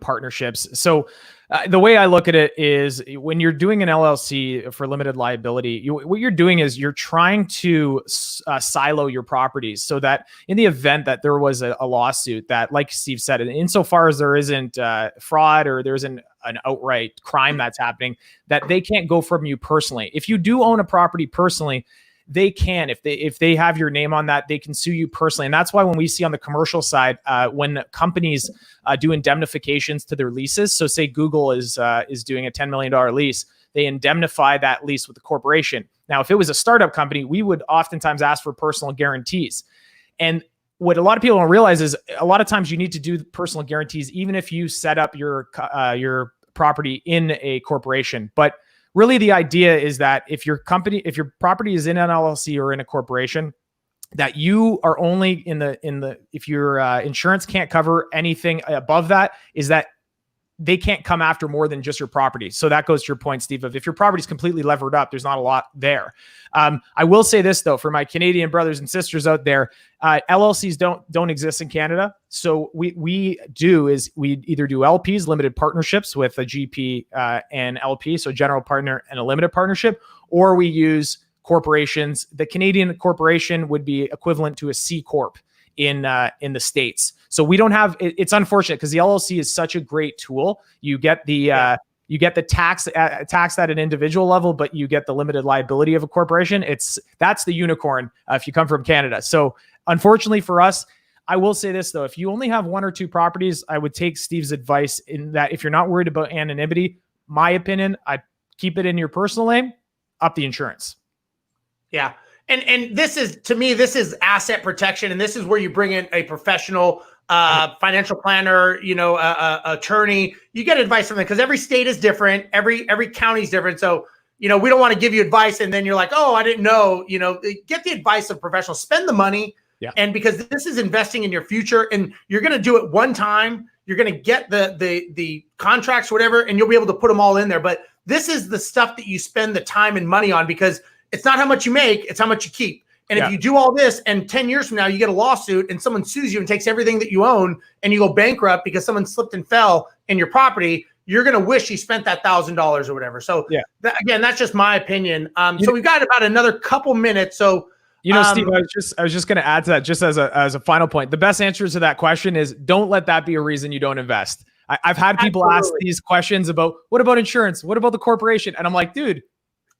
partnerships. So the way I look at it is when you're doing an LLC for limited liability, what you're doing is you're trying to silo your properties so that in the event that there was a lawsuit that, like Steve said, insofar as there isn't fraud or there isn't an outright crime that's happening, that they can't go from you personally. If you do own a property personally, they can, if they have your name on that, they can sue you personally. And that's why when we see on the commercial side, when companies do indemnifications to their leases, so say Google is doing a $10 million lease, they indemnify that lease with the corporation. Now, if it was a startup company, we would oftentimes ask for personal guarantees. And what a lot of people don't realize is a lot of times you need to do personal guarantees, even if you set up your property in a corporation. But really, the idea is that if your property is in an LLC or in a corporation, that you are only if your insurance can't cover anything above that, is that they can't come after more than just your property. So that goes to your point, Steve, of if your property is completely levered up, there's not a lot there. I will say this though, for my Canadian brothers and sisters out there, LLCs don't exist in Canada. So we either do LPs, limited partnerships with a GP and LP, so general partner and a limited partnership, or we use corporations. The Canadian corporation would be equivalent to a C Corp in the States. So we don't have, it's unfortunate because the LLC is such a great tool. You get the tax at an individual level, but you get the limited liability of a corporation. That's the unicorn if you come from Canada. So unfortunately for us, I will say this though, if you only have one or two properties, I would take Steve's advice in that if you're not worried about anonymity, my opinion, I'd keep it in your personal name, up the insurance. Yeah. And this is, to me, this is asset protection. And this is where you bring in a professional financial planner, attorney. You get advice from them because every state is different. Every county is different. So, we don't want to give you advice and then you're like, oh, I didn't know, get the advice of professionals, spend the money. Yeah. And because this is investing in your future and you're going to do it one time, you're going to get the contracts, whatever, and you'll be able to put them all in there. But this is the stuff that you spend the time and money on because it's not how much you make, it's how much you keep. And if you do all this and 10 years from now, you get a lawsuit and someone sues you and takes everything that you own and you go bankrupt because someone slipped and fell in your property, you're going to wish you spent that $1,000 or whatever. So again, that's just my opinion. So we've got about another couple minutes. So, Steve, I was just going to add to that just as a final point. The best answer to that question is don't let that be a reason you don't invest. I've had people ask these questions about, what about insurance? What about the corporation? And I'm like, dude,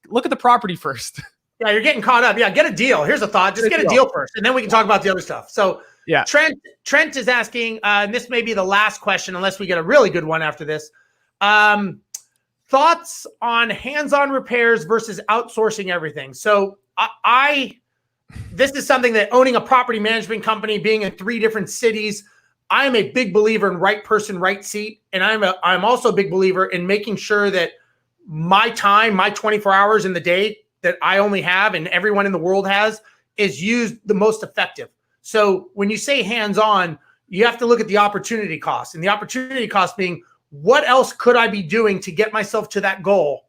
look at the property first. Yeah, you're getting caught up. Yeah, get a deal. Here's a thought. Just get a deal first, and then we can talk about the other stuff. So yeah, Trent is asking, and this may be the last question unless we get a really good one after this. Thoughts on hands-on repairs versus outsourcing everything. So this is something that owning a property management company, being in 3 different cities, I am a big believer in right person, right seat. And I'm also a big believer in making sure that my time, my 24 hours in the day that I only have and everyone in the world has is used the most effective. So when you say hands-on, you have to look at the opportunity cost, and the opportunity cost being, what else could I be doing to get myself to that goal?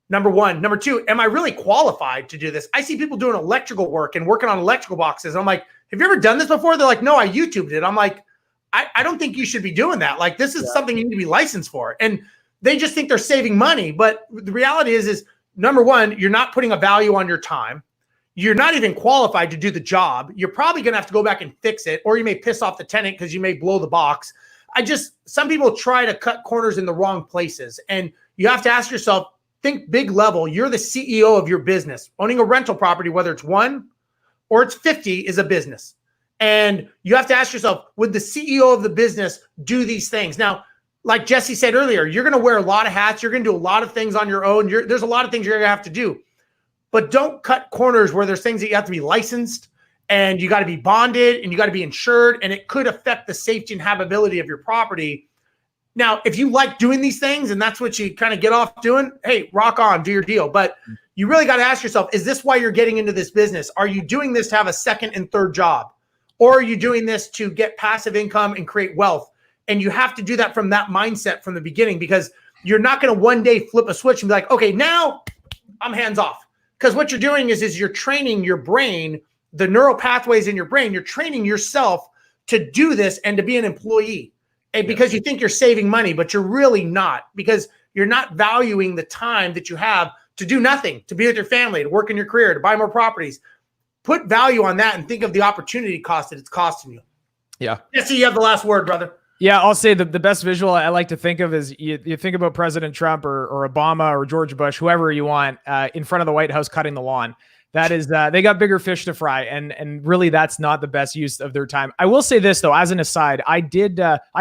Number one. Number two, am I really qualified to do this? I see people doing electrical work and working on electrical boxes. I'm like, have you ever done this before? They're like, no, I YouTubed it. I'm like, I don't think you should be doing that. Like, this is something you need to be licensed for. And they just think they're saving money. But the reality is number one, you're not putting a value on your time. You're not even qualified to do the job. You're probably going to have to go back and fix it, or you may piss off the tenant because you may blow the box. Some people try to cut corners in the wrong places. And you have to ask yourself, think big level. You're the CEO of your business. Owning a rental property, whether it's 1 or it's 50, is a business. And you have to ask yourself, would the CEO of the business do these things? Now, like Jesse said earlier, you're going to wear a lot of hats. You're going to do a lot of things on your own. There's a lot of things you're going to have to do. But don't cut corners where there's things that you have to be licensed and you got to be bonded and you got to be insured, and it could affect the safety and habitability of your property. Now, if you like doing these things and that's what you kind of get off doing, hey, rock on, do your deal. But you really got to ask yourself, is this why you're getting into this business? Are you doing this to have a second and third job? Or are you doing this to get passive income and create wealth? And you have to do that from that mindset from the beginning, because you're not going to one day flip a switch and be like, okay, now I'm hands off. Because what you're doing is you're training your brain the neural pathways in your brain. You're training yourself to do this and to be an employee. And because you think you're saving money, but you're really not, because you're not valuing the time that you have to do nothing, to be with your family, to work in your career, to buy more properties. Put value on that and think of the opportunity cost that it's costing you. Yeah. Jesse, you have the last word, brother. Yeah, I'll say the best visual I like to think of is you think about President Trump or Obama or George Bush, whoever you want, in front of the White House cutting the lawn. That is, they got bigger fish to fry, and really that's not the best use of their time. I will say this though, as an aside, I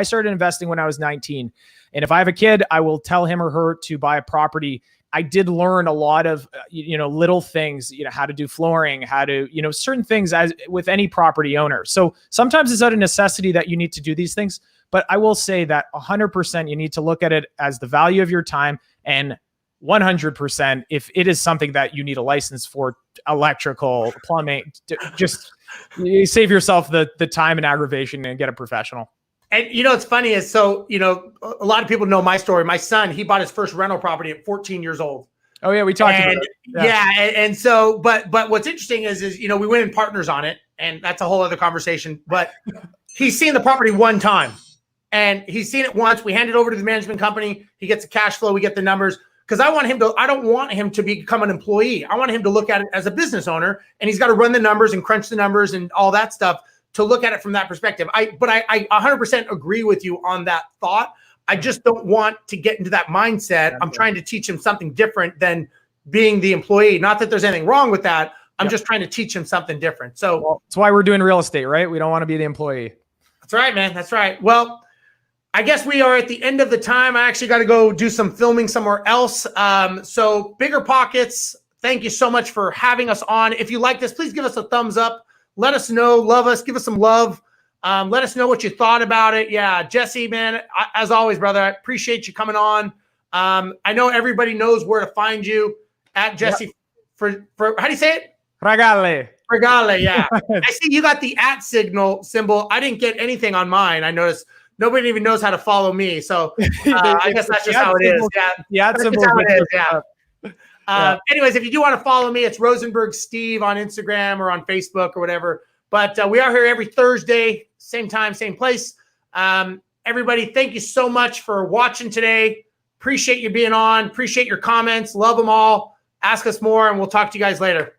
started investing when I was 19, and if I have a kid, I will tell him or her to buy a property. I did learn a lot of, little things, how to do flooring, how to, certain things as with any property owner. So sometimes it's out of necessity that you need to do these things, but I will say that 100% you need to look at it as the value of your time, and 100% if it is something that you need a license for, electrical, plumbing, just you save yourself the time and aggravation and get a professional. And it's funny is, so, a lot of people know my story. My son, he bought his first rental property at 14 years old. Oh yeah, we talked about it. Yeah. And so, but what's interesting is, we went in partners on it, and that's a whole other conversation, but he's seen the property one time, and he's seen it once. We hand it over to the management company. He gets the cash flow. We get the numbers. Because I don't want him to become an employee. I want him to look at it as a business owner, and he's got to run the numbers and crunch the numbers and all that stuff to look at it from that perspective. But I 100% agree with you on that thought. I just don't want to get into that mindset. I'm trying to teach him something different than being the employee. Not that there's anything wrong with that. I'm just trying to teach him something different. So that's why we're doing real estate, right? We don't want to be the employee. That's right, man. That's right. Well, I guess we are at the end of the time. I actually got to go do some filming somewhere else. So BiggerPockets, thank you so much for having us on. If you like this, please give us a thumbs up. Let us know, love us, give us some love. Let us know what you thought about it. Yeah, Jesse, man, as always, brother, I appreciate you coming on. I know everybody knows where to find you at Jesse. For how do you say it? Fragale. Fragale, yeah. I see you got the @ symbol. I didn't get anything on mine. I noticed. Nobody even knows how to follow me. So I guess that's just how it is. Yeah. That's how it is. Yeah. Anyways, if you do want to follow me, it's Rozenberg Steve on Instagram or on Facebook or whatever. But we are here every Thursday, same time, same place. Everybody, thank you so much for watching today. Appreciate you being on. Appreciate your comments. Love them all. Ask us more, and we'll talk to you guys later.